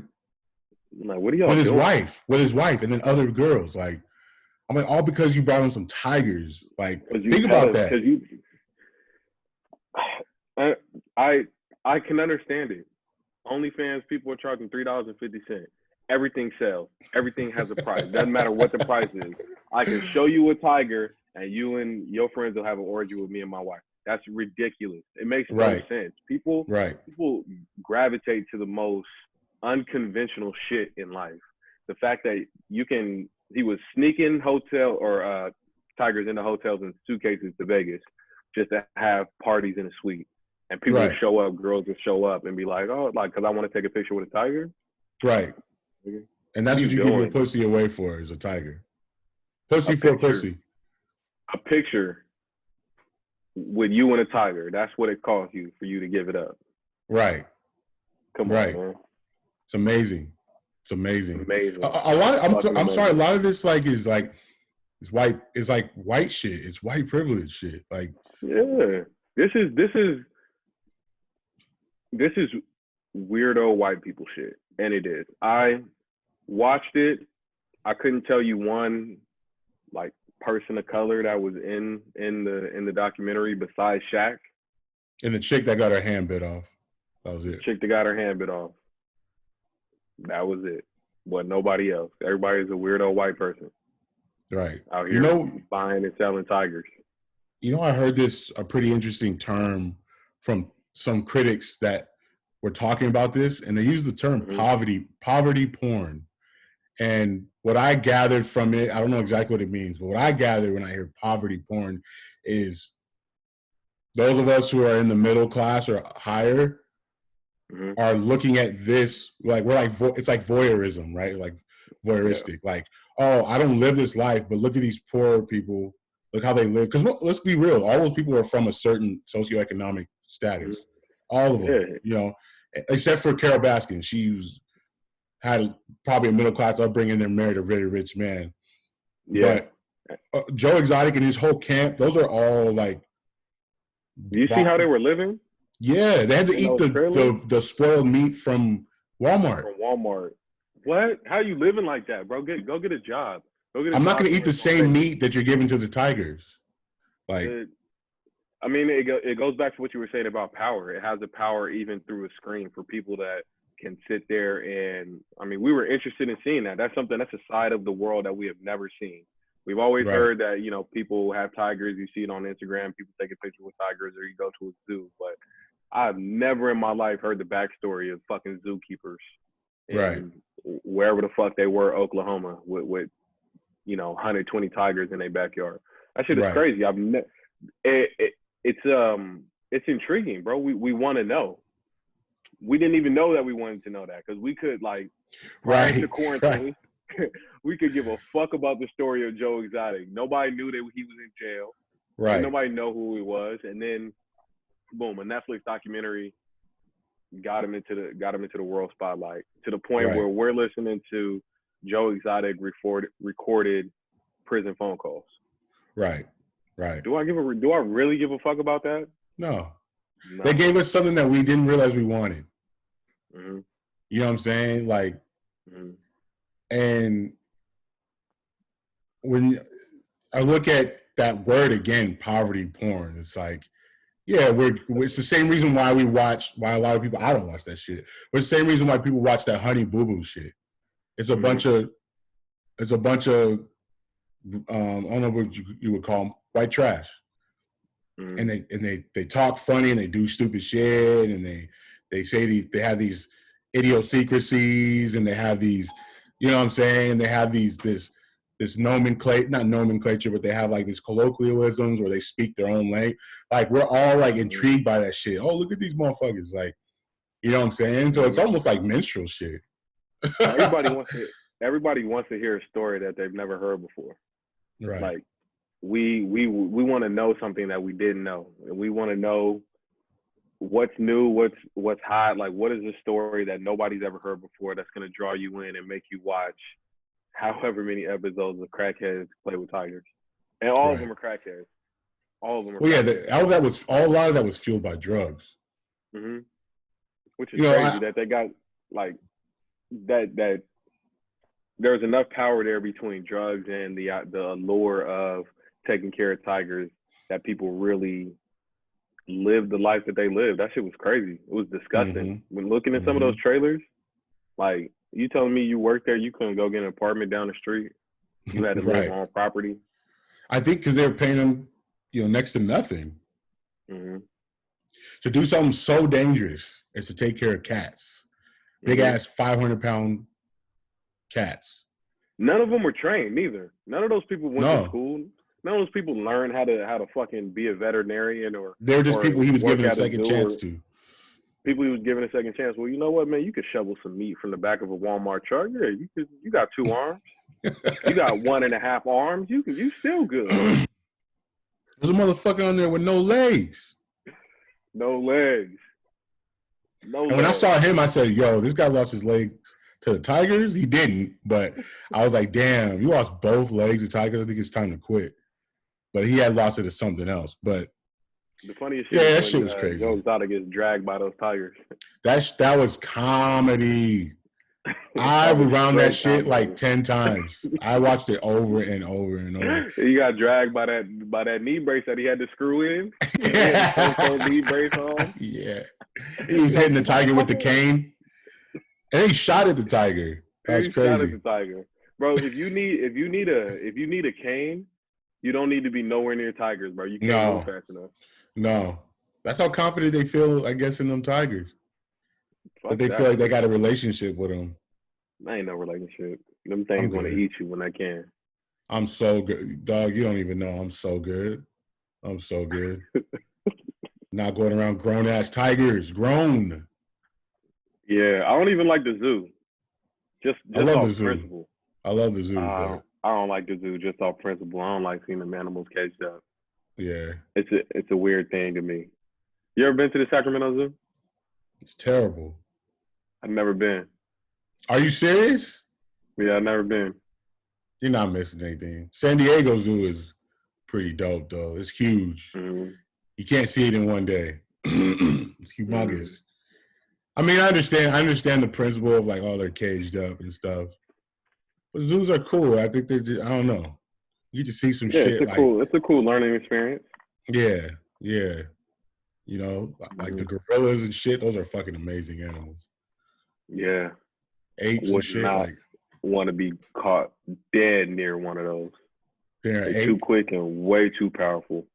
what are y'all with doing? With his wife, and then other girls. Like, I'm like, all because you brought him some tigers. Like, think about that. I can understand it. OnlyFans people are charging $3.50. Everything sells. Everything has a price. Doesn't matter what the price is. I can show you a tiger, and you and your friends will have an orgy with me and my wife. That's ridiculous. It makes no sense. People gravitate to the most unconventional shit in life. The fact that he was sneaking tigers into hotels and suitcases to Vegas just to have parties in a suite. And people would show up, girls would show up and be like, oh, like, because I want to take a picture with a tiger. Right. And that's what you give your pussy away for, is a tiger. Pussy for a pussy. A picture with you and a tiger. That's what it costs you for you to give it up. Right. Come on, man. It's amazing. It's amazing. Amazing. I'm sorry. A lot of this is white. It's like white shit. It's white privilege shit. Like, yeah, this is weirdo white people shit, and it is. I watched it. I couldn't tell you one like person of color that was in the documentary besides Shaq. And the chick that got her hand bit off. That was it. The chick that got her hand bit off. That was it. but nobody else. Everybody's a weirdo white person Right. out here buying and selling tigers. I heard a pretty interesting term from some critics that were talking about this, and they used the term poverty porn. And what I gathered from it, I don't know exactly what it means, but what I gathered when I hear poverty porn is those of us who are in the middle class or higher are looking at this like it's like voyeurism, right? Like voyeuristic, like, oh, I don't live this life, but look at these poor people, look how they live. Because let's be real, all those people are from a certain socioeconomic status, all of them, except for Carol Baskin. Had probably a middle class upbringing and married a very rich man. Yeah. But Joe Exotic and his whole camp, those are all like. You see how they were living? Yeah, they had to eat the spoiled meat from Walmart. From Walmart. What? How you living like that, bro? Go get a job. I'm not going to eat the same meat that you're giving to the tigers. Like, it goes back to what you were saying about power. It has the power even through a screen for people that can sit there and, we were interested in seeing that. That's a side of the world that we have never seen. We've always heard that, people have tigers. You see it on Instagram. People take a picture with tigers, or you go to a zoo. But I've never in my life heard the backstory of fucking zookeepers. And wherever the fuck they were, Oklahoma, with 120 tigers in their backyard. That shit is crazy. It's intriguing, bro. We want to know. We didn't even know that we wanted to know that, because we could, like, prior to quarantine, we could give a fuck about the story of Joe Exotic. Nobody knew that he was in jail. Right. Nobody know who he was, and then, boom, a Netflix documentary got him into the world spotlight, to the point where we're listening to Joe Exotic recorded prison phone calls. Right. Do I really give a fuck about that? No. They gave us something that we didn't realize we wanted. Mm-hmm. You know what I'm saying? Like, and when I look at that word again, poverty porn, it's like, yeah, it's the same reason why a lot of people, I don't watch that shit, but it's the same reason why people watch that Honey Boo Boo shit. It's a bunch of, I don't know what you would call them, white trash. And they talk funny and they do stupid shit, and they say they have these idiosyncrasies, and they have these, you know what I'm saying? They have this nomenclature, not nomenclature, but they have like these colloquialisms where they speak their own language. Like, we're all like intrigued by that shit. Oh, look at these motherfuckers. Like, you know what I'm saying? So it's almost like minstrel shit. Everybody wants to hear a story that they've never heard before. Right. Like, we want to know something that we didn't know. And we want to know what's new, what's hot. Like, what is the story that nobody's ever heard before that's going to draw you in and make you watch however many episodes of Crackheads Play with Tigers. And all of them are crackheads. All of them are crackheads. A lot of that was fueled by drugs. Mm-hmm. Which is crazy that they got, like, that there's enough power there between drugs and the allure of taking care of tigers that people really live the life that they live. That shit was crazy. It was disgusting. When looking at some of those trailers, like, you telling me you worked there, you couldn't go get an apartment down the street? You had to live on property? I think because they were paying them, next to nothing. Mm-hmm. To do something so dangerous as to take care of cats. Big ass 500-pound cats. None of them were trained either. None of those people went to school. None of those people learned how to fucking be a veterinarian, or they're just people he was giving a second chance to. People he was giving a second chance. Well, you know what, man? You could shovel some meat from the back of a Walmart truck. Yeah, you got 2 arms. You got 1.5 arms. You still good. There's a motherfucker on there with no legs. No legs. And when I saw him, I said, yo, this guy lost his legs to the Tigers. He didn't, but I was like, damn, you lost both legs to Tigers. I think it's time to quit. But he had lost it to something else. But the funniest shit, that shit was crazy. Joe Exotic gets dragged by those tigers. That was comedy. I rewound that shit like 10 times. I watched it over and over and over. He got dragged by that knee brace that he had to screw in. Yeah. Knee brace on. Yeah. He was hitting the tiger with the cane. And he shot at the tiger. That's He shot at crazy. the tiger, bro. If you need a cane, you don't need to be nowhere near tigers, bro. You can't move No, fast enough. no. That's how confident they feel, I guess, in them tigers. That Fuck they feel that like they shit. got a relationship with them. I ain't no relationship. Them I'm things want to good. eat you when they can. I'm so good. Dog, you don't even know. I'm so good. I'm so good. Not going around grown ass tigers. Grown. Yeah, I don't even like the zoo. I Just love the off zoo. principle. I love the zoo, but I don't like the zoo just off principle. I don't like seeing them animals caged up. yeah, It's a weird thing to me. You ever been to the Sacramento Zoo? it's terrible. I've never been. Are you serious? Yeah, I've never been. You're not missing anything. San Diego Zoo is pretty dope, though. It's huge. Mm-hmm. You can't see it in one day. It's Mm-hmm. humongous. I mean, I understand. I understand the principle of like, oh, they're caged up and stuff. But zoos are cool. I think they're just, I don't know. You get to see some Yeah, shit like, it's a cool learning experience. yeah, yeah. You know, like Mm-hmm. the gorillas and shit. Those are fucking amazing animals. Yeah, Apes and would shit. not Like want to be caught dead near one of those. they're an They're too ape quick and way too powerful.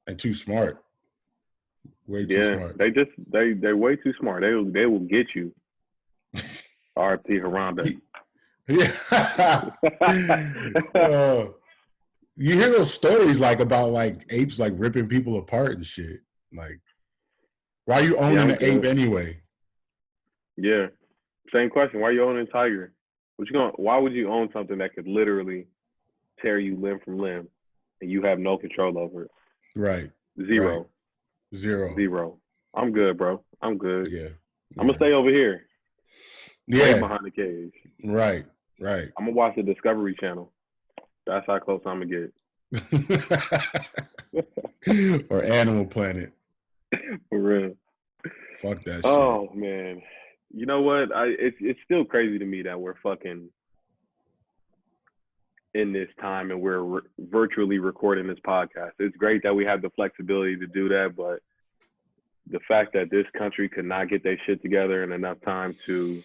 and too smart. Way too Yeah, smart. they're way too smart. They will get you. R.P. Harambe. Yeah. You hear those stories like about like apes like ripping people apart and shit. Like, why are you Yeah, owning I'm an ape good. anyway? Yeah, same question. Why you owning a tiger? Why would you own something that could literally tear you limb from limb, and you have no control over it? Right. Right. Zero, Zero. zero. I'm good, bro. I'm good. Yeah. I'm gonna Yeah. stay over here, way Yeah. behind the cage. Right. Right. I'm gonna watch the Discovery Channel. That's how close I'm gonna get. Or Animal Planet. For real. Fuck that shit. Oh man. You know what? It's still crazy to me that we're fucking in this time and we're virtually recording this podcast. It's great that we have the flexibility to do that, but the fact that this country could not get their shit together in enough time to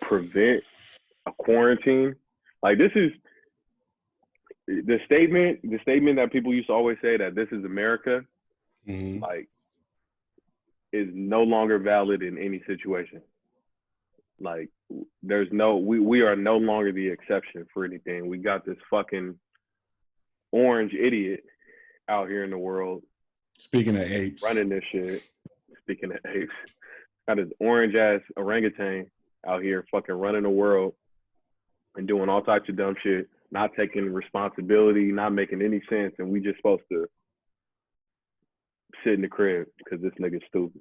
prevent a quarantine, like this is the statement that people used to always say that this is America, Mm-hmm. like, is no longer valid in any situation. Like, there's no, we are no longer the exception for anything. We got this fucking orange idiot out here in the world Speaking of apes. running this shit. Speaking of apes, got this orange ass orangutan out here fucking running the world and doing all types of dumb shit, not taking responsibility, not making any sense, and we just supposed to sit in the crib because this nigga's stupid.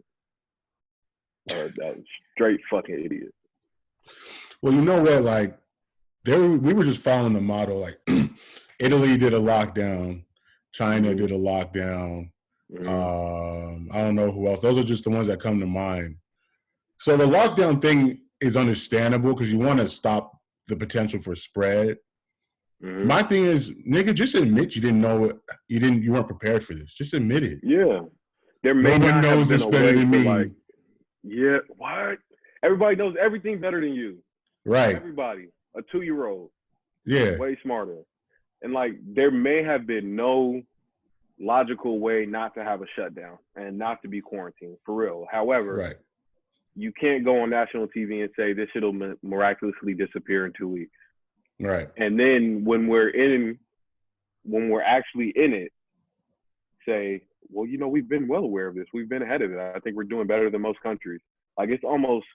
That straight fucking idiot. Well, you know what? Like, we were just following the model. Like, Italy did a lockdown, China did a lockdown. I don't know who else. Those are just the ones that come to mind. So the lockdown thing is understandable because you want to stop the potential for spread. My thing is, nigga, just admit you didn't know it. You weren't prepared for this. Just admit it. Yeah. There may no one not have knows been this a better way than to me. like, yeah, what? Everybody knows everything better than you. Right. Everybody. A 2-year-old. Yeah. Way smarter. And like, there may have been no logical way not to have a shutdown and not to be quarantined, for real. However, Right. you can't go on national TV and say this shit'll miraculously disappear in 2 weeks. Right. And then when we're actually in it, say, well, you know, we've been well aware of this. We've been ahead of it. I think we're doing better than most countries. Like, it's almost,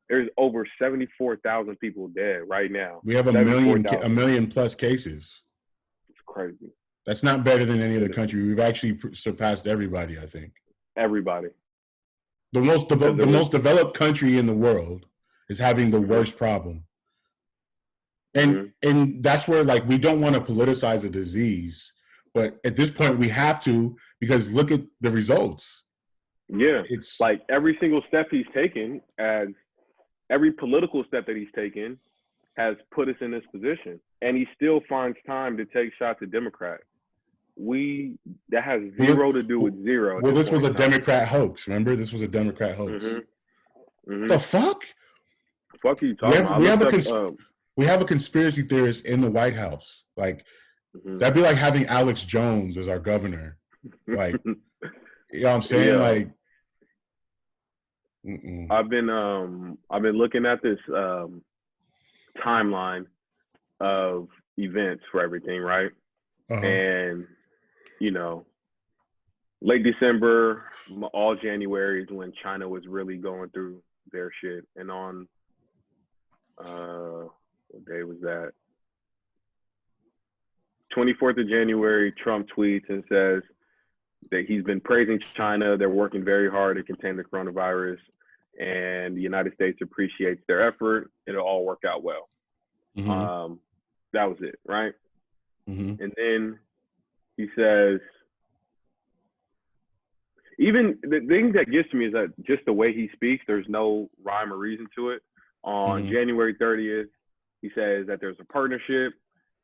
there's over 74,000 people dead right now. We have a million plus cases. It's crazy. That's not better than any other country. We've actually surpassed everybody, I think. Everybody. The most developed country in the world is having the worst problem. And that's where, like, we don't want to politicize a disease, but at this point we have to, because look at the results. Yeah. It's like every single step he's taken, every political step that he's taken has put us in this position. And he still finds time to take shots at Democrats. That has zero to do with zero. Well, this was a Democrat hoax. Remember, this was a Democrat hoax. The fuck? Fuck you talking about? We have a conspiracy theorist in the White House. Like, that'd be like having Alex Jones as our governor. Like, you know what I'm saying? Yeah. Like, I've been looking at this timeline of events for everything, right? And late December, all January is when China was really going through their shit. And on what day was that? 24th of January, Trump tweets and says that he's been praising China. They're working very hard to contain the coronavirus, and the United States appreciates their effort. It'll all work out well. That was it, right? And then he says, even the thing that gets to me is that just the way he speaks, there's no rhyme or reason to it. On January 30th, he says that there's a partnership.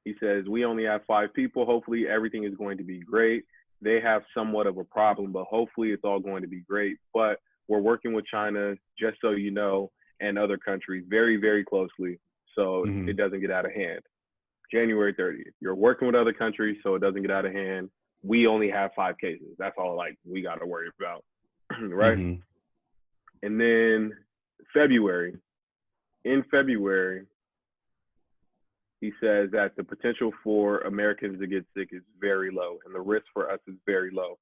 He says, we only have 5 people. Hopefully everything is going to be great. They have somewhat of a problem, but hopefully it's all going to be great. But we're working with China, just so you know, and other countries very, very closely, so it doesn't get out of hand. January 30th, you're working with other countries so it doesn't get out of hand. We only have 5 cases. That's all we got to worry about, right? And then in February, he says that the potential for Americans to get sick is very low, and the risk for us is very low.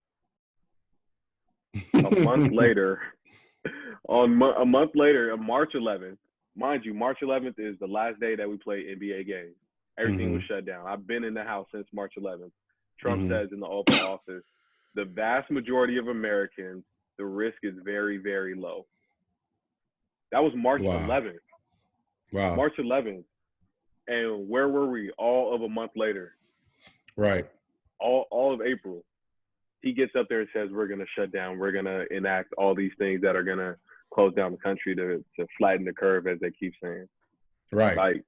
A month later, on March 11th, mind you, March 11th is the last day that we play NBA games. Everything was shut down. I've been in the house since March 11th. Trump says in the Oval Office, the vast majority of Americans, the risk is very, very low. That was March 11th. Wow. March 11th. And where were we all of a month later? Right. All of April. He gets up there and says, we're going to shut down. We're going to enact all these things that are going to close down the country to flatten the curve, as they keep saying. Right. Like,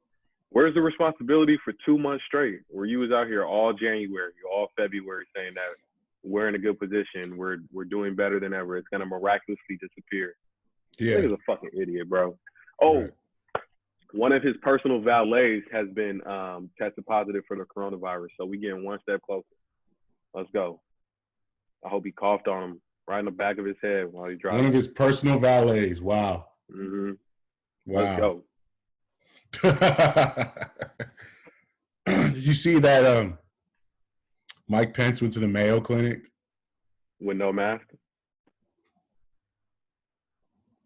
where's the responsibility for 2 months straight where you was out here all January, all February saying that we're in a good position, we're doing better than ever, it's going to miraculously disappear? Yeah. This is a fucking idiot, bro. Oh, right. One of his personal valets has been tested positive for the coronavirus, so we getting one step closer. Let's go. I hope he coughed on him right in the back of his head while he driving. One of his personal valets. Wow. Wow. Let's go. Did you see that Mike Pence went to the Mayo Clinic? With no mask?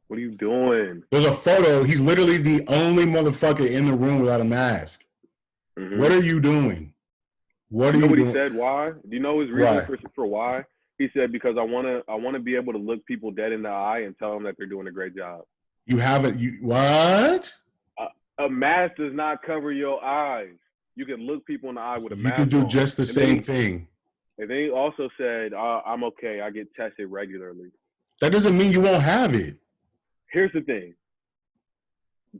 What are you doing? There's a photo. He's literally the only motherfucker in the room without a mask. What are you doing? What are you doing? What he said? Why? Do you know his reason for why? He said, because I want to be able to look people dead in the eye and tell them that they're doing a great job. You haven't. What? A mask does not cover your eyes. You can look people in the eye with a mask. You can do just the same thing. And then he also said, I'm okay. I get tested regularly. That doesn't mean you won't have it. Here's the thing.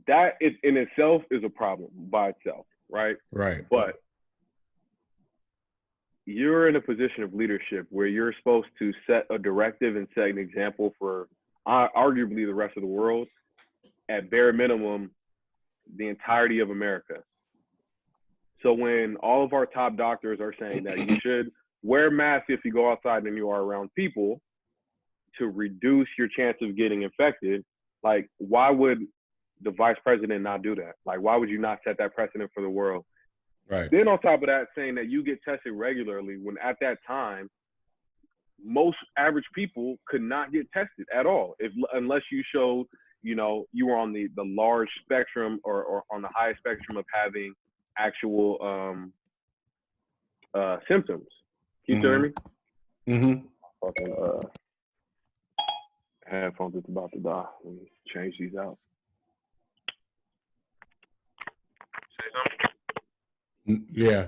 That in itself is a problem by itself, right? Right. But you're in a position of leadership where you're supposed to set a directive and set an example for arguably the rest of the world, at bare minimum, the entirety of America. So when all of our top doctors are saying that you should wear masks if you go outside and you are around people to reduce your chance of getting infected, like, why would the vice president not do that? Like, why would you not set that precedent for the world? Right. Then on top of that, saying that you get tested regularly, when at that time, most average people could not get tested at all, unless you showed, you were on the large spectrum or on the highest spectrum of having actual symptoms. Can you still hear me? Fucking headphones is about to die. Let me change these out. Say something? Yeah.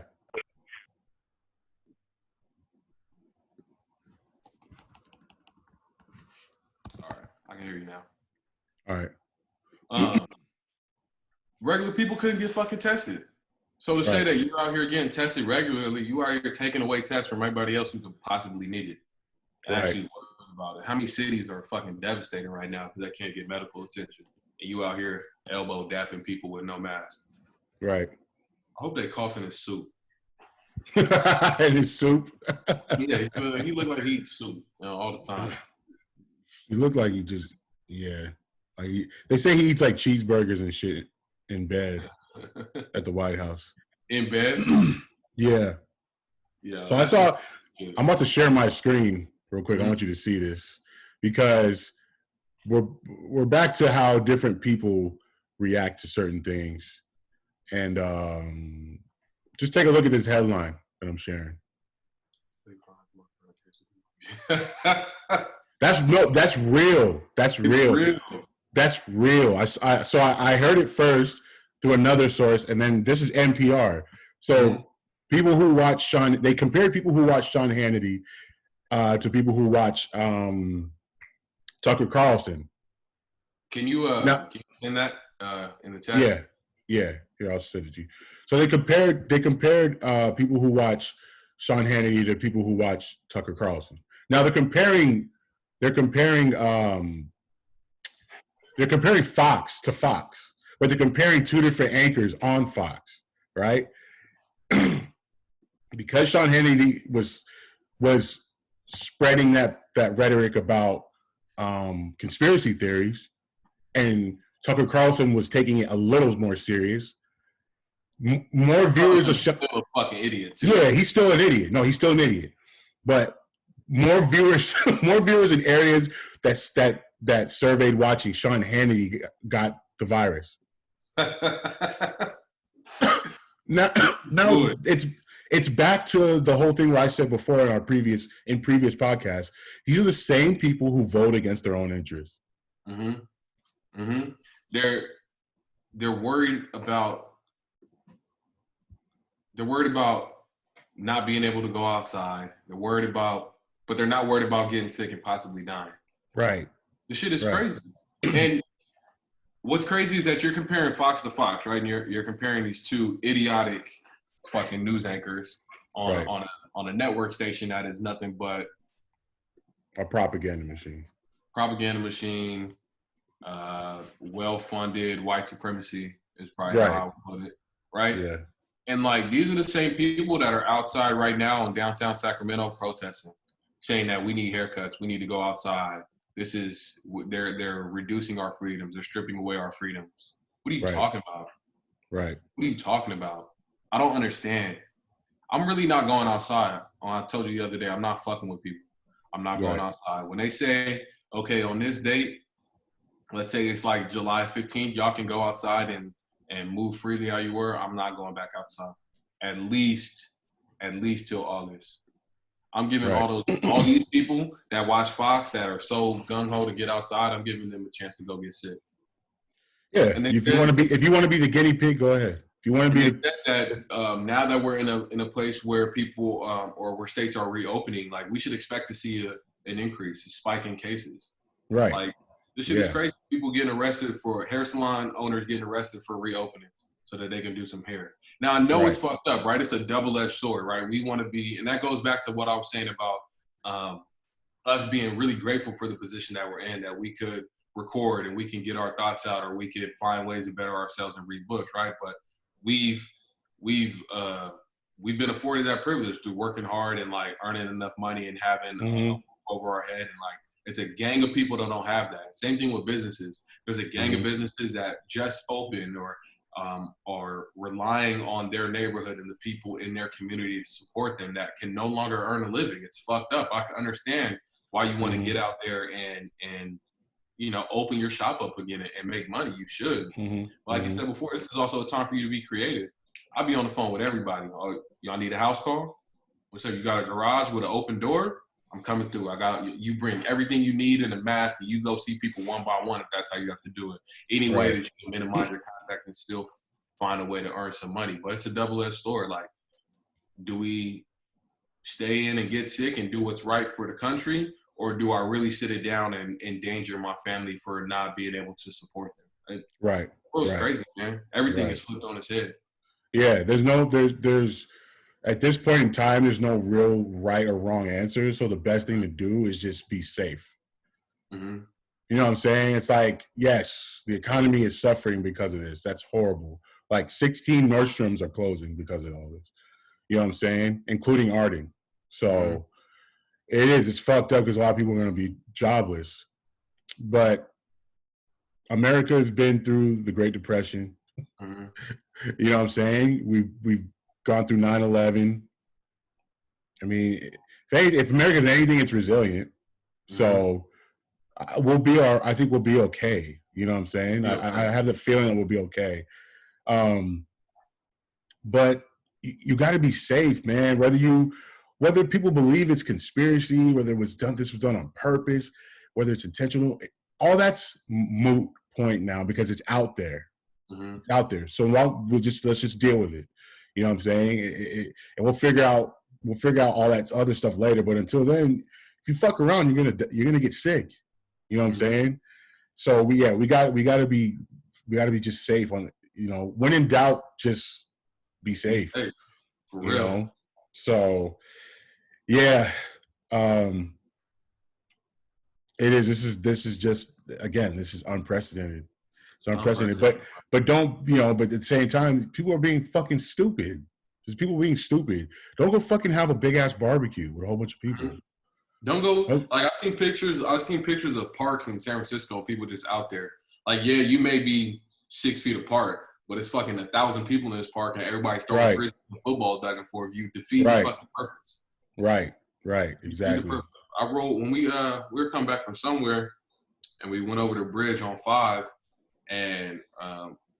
All right. I can hear you now. All right. Regular people couldn't get fucking tested. So to say that you're out here getting tested regularly, you are here taking away tests from everybody else who could possibly need it. Actually, worry about it. How many cities are fucking devastating right now because they can't get medical attention? And you out here elbow dapping people with no mask. Right. I hope they cough in his soup. And his soup. Yeah, he looked like he eats soup, all the time. He looked like he just, yeah. Like they say he eats like cheeseburgers and shit in bed at the White House. In bed? Yeah. Yeah. So I saw. I'm about to share my screen real quick. I want you to see this because we're back to how different people react to certain things, and just take a look at this headline that I'm sharing. That's real. That's real. That's real. I heard it first through another source, and then this is NPR. So people who watch they compared people who watch Sean Hannity to people who watch Tucker Carlson. Can you in that in the text? Yeah. Here, I'll send it to you. So they compared people who watch Sean Hannity to people who watch Tucker Carlson. Now they're comparing Fox to Fox, but they're comparing two different anchors on Fox, right? Because Sean Hannity was spreading that rhetoric about conspiracy theories, and Tucker Carlson was taking it a little more serious. More viewers are still a fucking idiot too. Yeah, he's still an idiot. No, he's still an idiot. But more viewers in areas that surveyed watching Sean Hannity got the virus. now it's back to the whole thing where I said before in previous podcasts. These are the same people who vote against their own interests. They're worried about not being able to go outside. But they're not worried about getting sick and possibly dying. Right. This shit is crazy. And what's crazy is that you're comparing Fox to Fox, right? And you're comparing these two idiotic fucking news anchors on a network station that is nothing but a propaganda machine. Well-funded white supremacy is probably how I would put it, right? Yeah. And like these are the same people that are outside right now in downtown Sacramento protesting, saying that we need haircuts, we need to go outside. They're reducing our freedoms, they're stripping away our freedoms. What are you talking about? Right. What are you talking about? I don't understand. I'm really not going outside. I told you the other day, I'm not fucking with people. I'm not going outside. When they say, okay, on this date, let's say it's like July 15th, y'all can go outside and move freely how you were, I'm not going back outside. At least till August. I'm giving all these people that watch Fox that are so gung-ho to get outside, I'm giving them a chance to go get sick. Yeah, if you want to be the guinea pig, go ahead. If you want to be now that we're in a place where people or where states are reopening, like we should expect to see an increase, a spike in cases. Right. Like this shit is crazy. People getting arrested hair salon owners getting arrested for reopening so that they can do some hair. Now I know it's fucked up, right? It's a double-edged sword, right? We want to be, and that goes back to what I was saying about us being really grateful for the position that we're in, that we could record and we can get our thoughts out, or we could find ways to better ourselves and read books, right? But we've been afforded that privilege through working hard and like earning enough money and having over our head, and like it's a gang of people that don't have that. Same thing with businesses. There's a gang of businesses that just opened or are relying on their neighborhood and the people in their community to support them that can no longer earn a living. It's fucked up. I can understand why you want to get out there and open your shop up again and make money. You should. Like you said before, this is also a time for you to be creative. I'll be on the phone with everybody. Oh, y'all need a house call? What's up? You got a garage with an open door? I'm coming through. I got you. Bring everything you need in a mask, and you go see people one by one if that's how you have to do it. Any way that you can minimize your contact and still find a way to earn some money. But it's a double-edged sword. Like, do we stay in and get sick and do what's right for the country, or do I really sit it down and endanger my family for not being able to support them? It was crazy, man. Everything is flipped on its head. Yeah, there's at this point in time, there's no real right or wrong answer. So the best thing to do is just be safe. You know what I'm saying? It's like, yes, the economy is suffering because of this. That's horrible. Like 16 Nordstroms are closing because of all this. You know what I'm saying? Including Arding. So it's fucked up because a lot of people are going to be jobless. But America has been through the Great Depression. You know what I'm saying? We've gone through 9/11. I mean, if America's anything, it's resilient. So I think we'll be okay. You know what I'm saying? I have the feeling that we'll be okay. But you got to be safe, man. Whether people believe it's conspiracy, whether this was done on purpose, whether it's intentional, all that's moot point now because it's out there. It's out there. So let's just deal with it. You know what I'm saying? And we'll figure out all that other stuff later. But until then, if you fuck around, you're gonna get sick. You know what I'm saying? So we got to be just safe on. You know, when in doubt, just be safe. For real. You know? So yeah, it is. This is just, again, this is unprecedented. It's unprecedented. But don't, but at the same time, people are being fucking stupid. There's people being stupid. Don't go fucking have a big ass barbecue with a whole bunch of people. Don't go like I've seen pictures of parks in San Francisco, people just out there. Like, yeah, you may be 6 feet apart, but it's fucking 1,000 people in this park and everybody's throwing frisbee and football back and forth. You defeat the fucking purpose. Right, exactly. I rode when we were coming back from somewhere and we went over the bridge on 5 and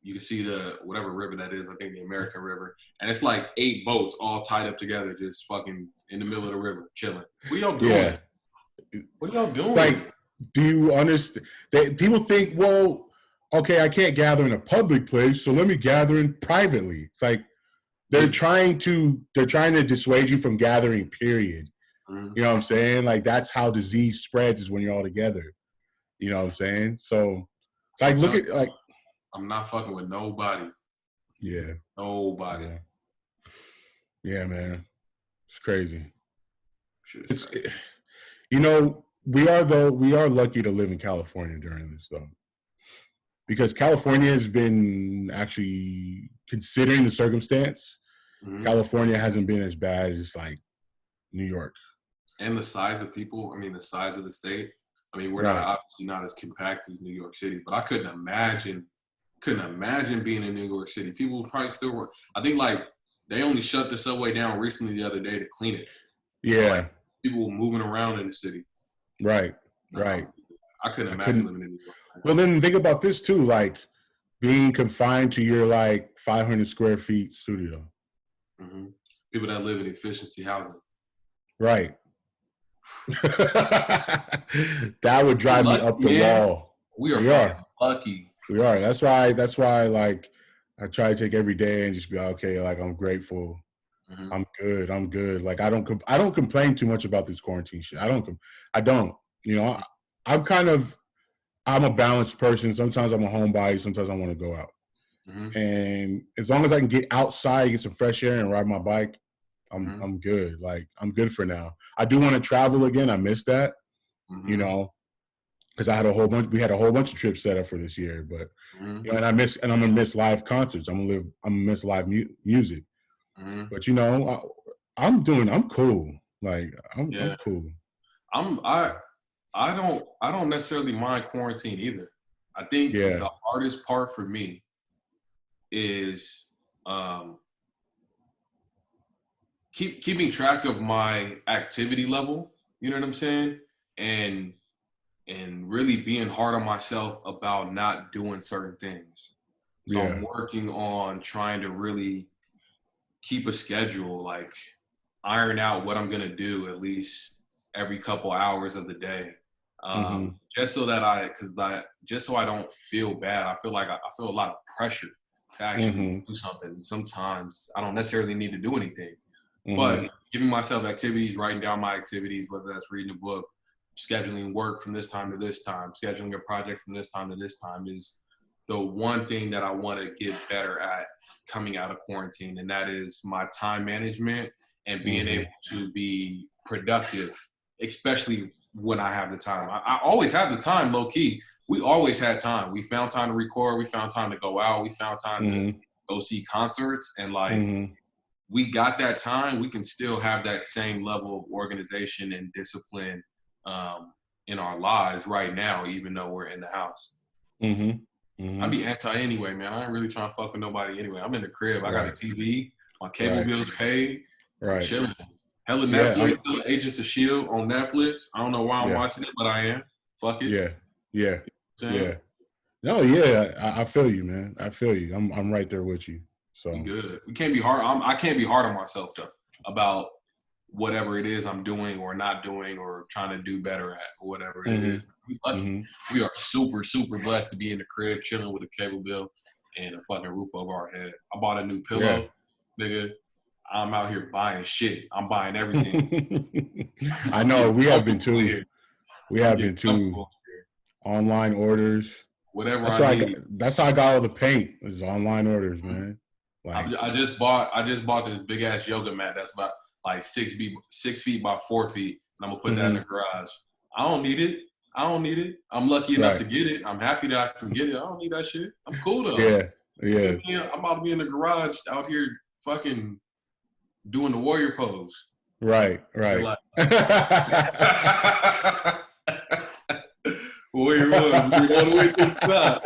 you can see the whatever river that is, I think the American River, and it's like 8 boats all tied up together, just fucking in the middle of the river, chilling. What are y'all doing? Yeah. What are y'all doing? Like, do you understand? People think, well, okay, I can't gather in a public place, so let me gather in privately. It's like they're trying to dissuade you from gathering. Period. You know what I'm saying? Like, that's how disease spreads, is when you're all together. You know what I'm saying? So, like, look at like. I'm not fucking with nobody. Yeah. Nobody. Yeah, man. It's crazy. It's crazy. We are lucky to live in California during this, though. Because California has been, actually, considering the circumstance, California hasn't been as bad as, like, New York. And the size of people, the size of the state. We're not obviously not as compact as New York City, but I couldn't imagine being in New York City. People would probably still work. I think, like, they only shut the subway down recently the other day to clean it. Yeah. Like, people were moving around in the city. Right. I couldn't imagine living in New York. Well, then think about this, too. Like, being confined to your, like, 500 square feet studio. People that live in efficiency housing. Right. That would drive me up the wall. We are lucky. We are. That's why, like, I try to take every day and just be like, okay, like, I'm grateful. I'm good. Like, I don't complain too much about this quarantine shit. I don't. I'm a balanced person. Sometimes I'm a homebody. Sometimes I want to go out. And as long as I can get outside, get some fresh air, and ride my bike, I'm good. Like, I'm good for now. I do want to travel again. I miss that, because we had a whole bunch of trips set up for this year. But and I'm gonna miss live concerts. I'm gonna miss live music. But I'm cool. Like, I'm cool. I don't necessarily mind quarantine either. I think the hardest part for me is keeping track of my activity level. You know what I'm saying? And really being hard on myself about not doing certain things. So I'm working on trying to really keep a schedule, like iron out what I'm gonna do at least every couple hours of the day. Just so I don't feel bad. I feel like I feel a lot of pressure to actually do something. Sometimes I don't necessarily need to do anything, but giving myself activities, writing down my activities, whether that's reading a book, scheduling work from this time to this time, scheduling a project from this time to this time, is the one thing that I want to get better at coming out of quarantine. And that is my time management and being able to be productive, especially when I have the time. I always have the time, low key. We always had time. We found time to record. We found time to go out. We found time to go see concerts, and like Mm-hmm. we got that time. We can still have that same level of organization and discipline in our lives right now, even though we're in the house. Mm-hmm. I Mm-hmm. be anti anyway, man. I ain't really trying to fuck with nobody anyway. I'm in the crib. I got a Right. TV. My cable Right. bill's paid. I'm Right. chilling. Hella Yeah. Netflix, hella Agents of S.H.I.E.L.D. on Netflix. I don't know why I'm Yeah. watching it, but I am. Fuck it. Yeah. Yeah. You know what I'm saying? Yeah. No, yeah, I feel you, man. I feel you. I'm right there with you. So We good. We can't be hard. I can't be hard on myself though about whatever it is I'm doing or not doing or trying to do better at or whatever it is. We lucky. Mm-hmm. We are super, super blessed to be in the crib chilling with a cable bill and a fucking roof over our head. I bought a new pillow, nigga. I'm out here buying shit. I'm buying everything. I know we have been too. Here. We have been too. Online orders. Whatever That's I why need. that's how I got all the paint. Is online orders, man. Like I just bought this big ass yoga mat that's about like 6 feet by 4 feet, and I'm gonna put that in the garage. I don't need it. I'm lucky enough to get it. I'm happy that I can get it. I don't need that shit. I'm cool though. Yeah. I'm about to be in the garage out here fucking doing the warrior pose. Right. Warrior pose. All the way to the top.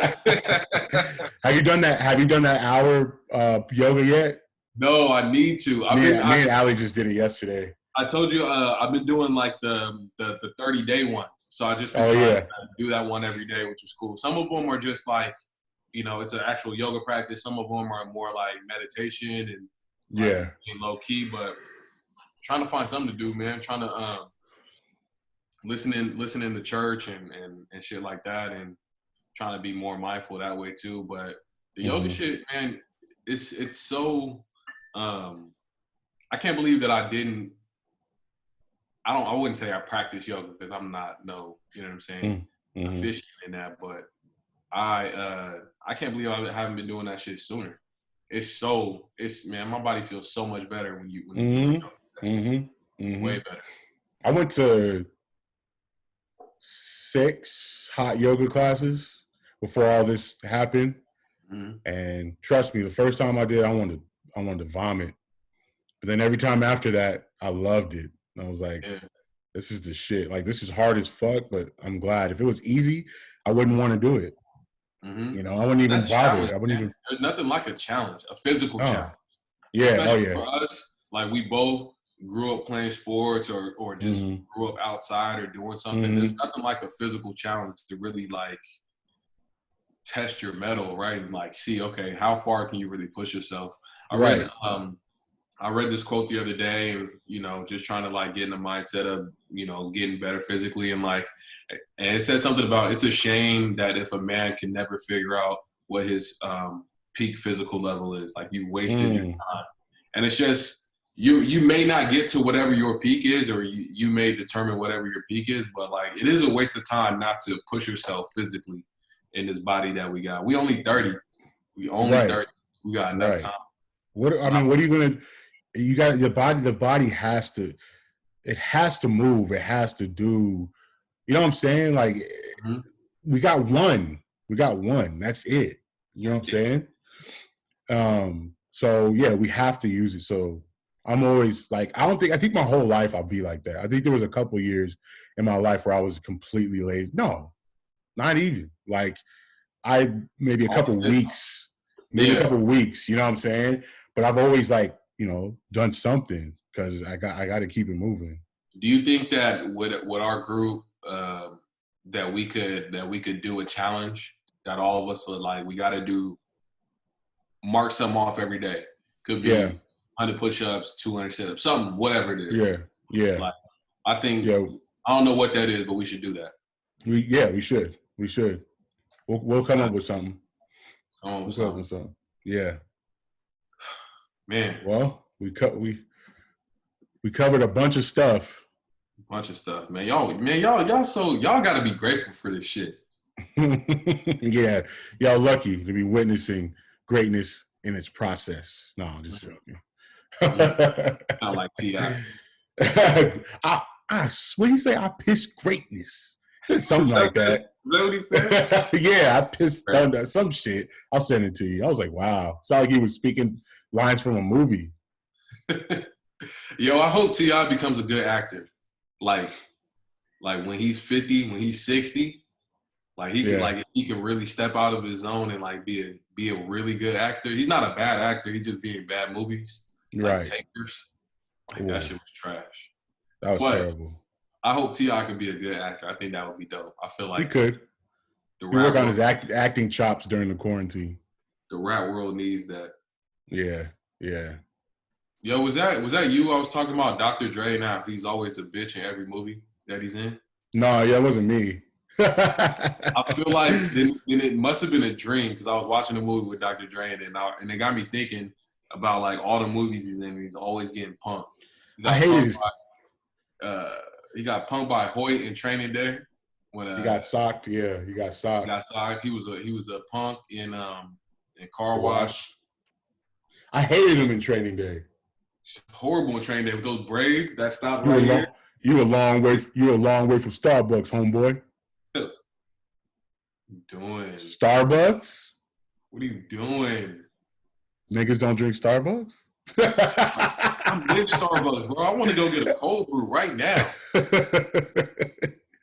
Have you done that hour yoga yet? No, I need to. Me and Allie just did it yesterday. I told you I've been doing like the 30-day one. So I just been trying to do that one every day, which is cool. Some of them are just like, it's an actual yoga practice. Some of them are more like meditation and being low key. But trying to find something to do, man. Trying to listening to church and shit like that, and trying to be more mindful that way too. But the yoga shit, man, it's so. I can't believe that I wouldn't say I practice yoga because I'm not, you know what I'm saying, efficient in that. But I can't believe I haven't been doing that shit sooner. Man, my body feels so much better when you do it. Way better. I went to 6 hot yoga classes before all this happened. And trust me, the first time I did, I wanted to vomit. But then every time after that, I loved it. And I was like, this is the shit. Like, this is hard as fuck, but I'm glad. If it was easy, I wouldn't want to do it. I wouldn't even bother. There's nothing like a challenge, a physical challenge. Yeah. Especially for us, like we both grew up playing sports or just grew up outside or doing something. There's nothing like a physical challenge to really like test your mettle, right? And like see, okay, how far can you really push yourself? I read this quote the other day, just trying to like get in the mindset of, getting better physically and it said something about it's a shame that if a man can never figure out what his peak physical level is, like you wasted your time. And it's just, you may not get to whatever your peak is, or you may determine whatever your peak is, but like it is a waste of time not to push yourself physically in this body that we got. We only 30. 30. We got enough time. What are you gonna? You got your body. The body has to. It has to move. It has to do. You know what I'm saying? Like we got one. That's it. You know what I'm saying? So yeah, we have to use it. So I'm always like, I think my whole life I'll be like that. I think there was a couple years in my life where I was completely lazy. No, not even. Like maybe a couple weeks, you know what I'm saying? But I've always done something because I got to keep it moving. Do you think that with our group that we could do a challenge that all of us are like, we got to mark something off every day? Could be 100 push-ups, 200 sit-ups, something, whatever it is. Yeah. Like, I think I don't know what that is, but we should do that. We should. We'll come up with something. Yeah. Man. Well, we covered a bunch of stuff. Man. Y'all gotta be grateful for this shit. Yeah. Y'all lucky to be witnessing greatness in its process. No, I'm just joking. Sound like T.I. What do you say? I piss greatness Said something like that. Is that what he said? Yeah, I pissed thunder. Some shit. I'll send it to you. I was like, wow. Sounded like he was speaking lines from a movie. Yo, I hope T.I. becomes a good actor. Like when he's 50, when he's 60, like he can if he can really step out of his zone and like be a really good actor. He's not a bad actor. He just be in bad movies. Like Takers. Like that shit was trash. That was terrible. I hope T.I. can be a good actor. I think that would be dope. I feel like he could. He work on his acting chops during the quarantine. The rap world needs that. Yeah, yeah. Yo, was that you? I was talking about Dr. Dre now. He's always a bitch in every movie that he's in. No, yeah, it wasn't me. I feel like then it must have been a dream because I was watching a movie with Dr. Dre and it got me thinking about like all the movies he's in. And he's always getting punked. I hated his. He got punked by Hoyt in Training Day. When he got socked, yeah, he got socked. He was a punk in Car Wash. I hated him in Training Day. Horrible in Training Day with those braids that stopped right here. You a long way from Starbucks, homeboy. What are you doing? Starbucks? What are you doing? Niggas don't drink Starbucks? I'm with Starbucks, bro. I want to go get a cold brew right now.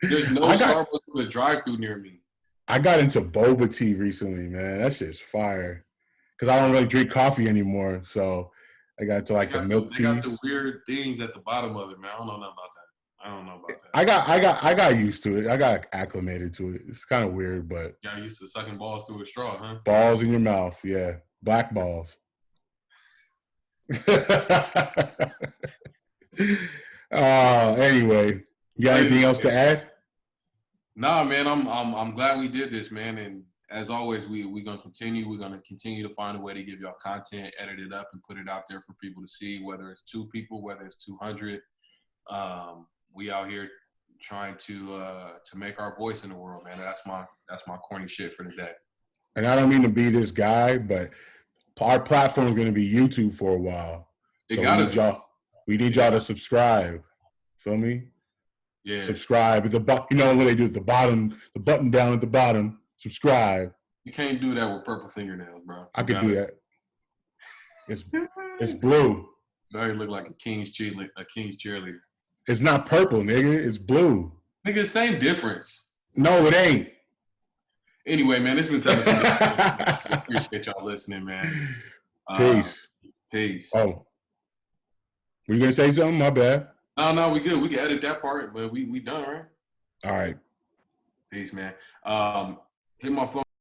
There's no Starbucks with a drive-thru near me. I got into boba tea recently, man. That shit's fire. Because I don't really drink coffee anymore, so I got to the milk teas. They got the weird things at the bottom of it, man. I don't know nothing about that. I got used to it. I got acclimated to it. It's kind of weird, but you got used to sucking balls through a straw, huh? Balls in your mouth, yeah. Black balls. Anyway, you got anything else to add? Nah, man. I'm glad we did this, man. And as always, we're gonna continue. We're gonna continue to find a way to give y'all content, edit it up, and put it out there for people to see. Whether it's 2 people, whether it's 200, we out here trying to make our voice in the world, man. That's my corny shit for the day. And I don't mean to be this guy, but our platform is going to be YouTube for a while. We need y'all to subscribe. Feel me? Yeah. Subscribe. You know what they do at the bottom, the button down at the bottom. Subscribe. You can't do that with purple fingernails, bro. I could do that. It's blue. Now you look like a King's cheerleader. It's not purple, nigga. It's blue. Nigga, same difference. No, it ain't. Anyway, man, it's been time. I appreciate y'all listening, man. Peace. Peace. Oh. Were you going to say something? My bad. No, we good. We can edit that part, but we done, right? All right. Peace, man. Hit my phone.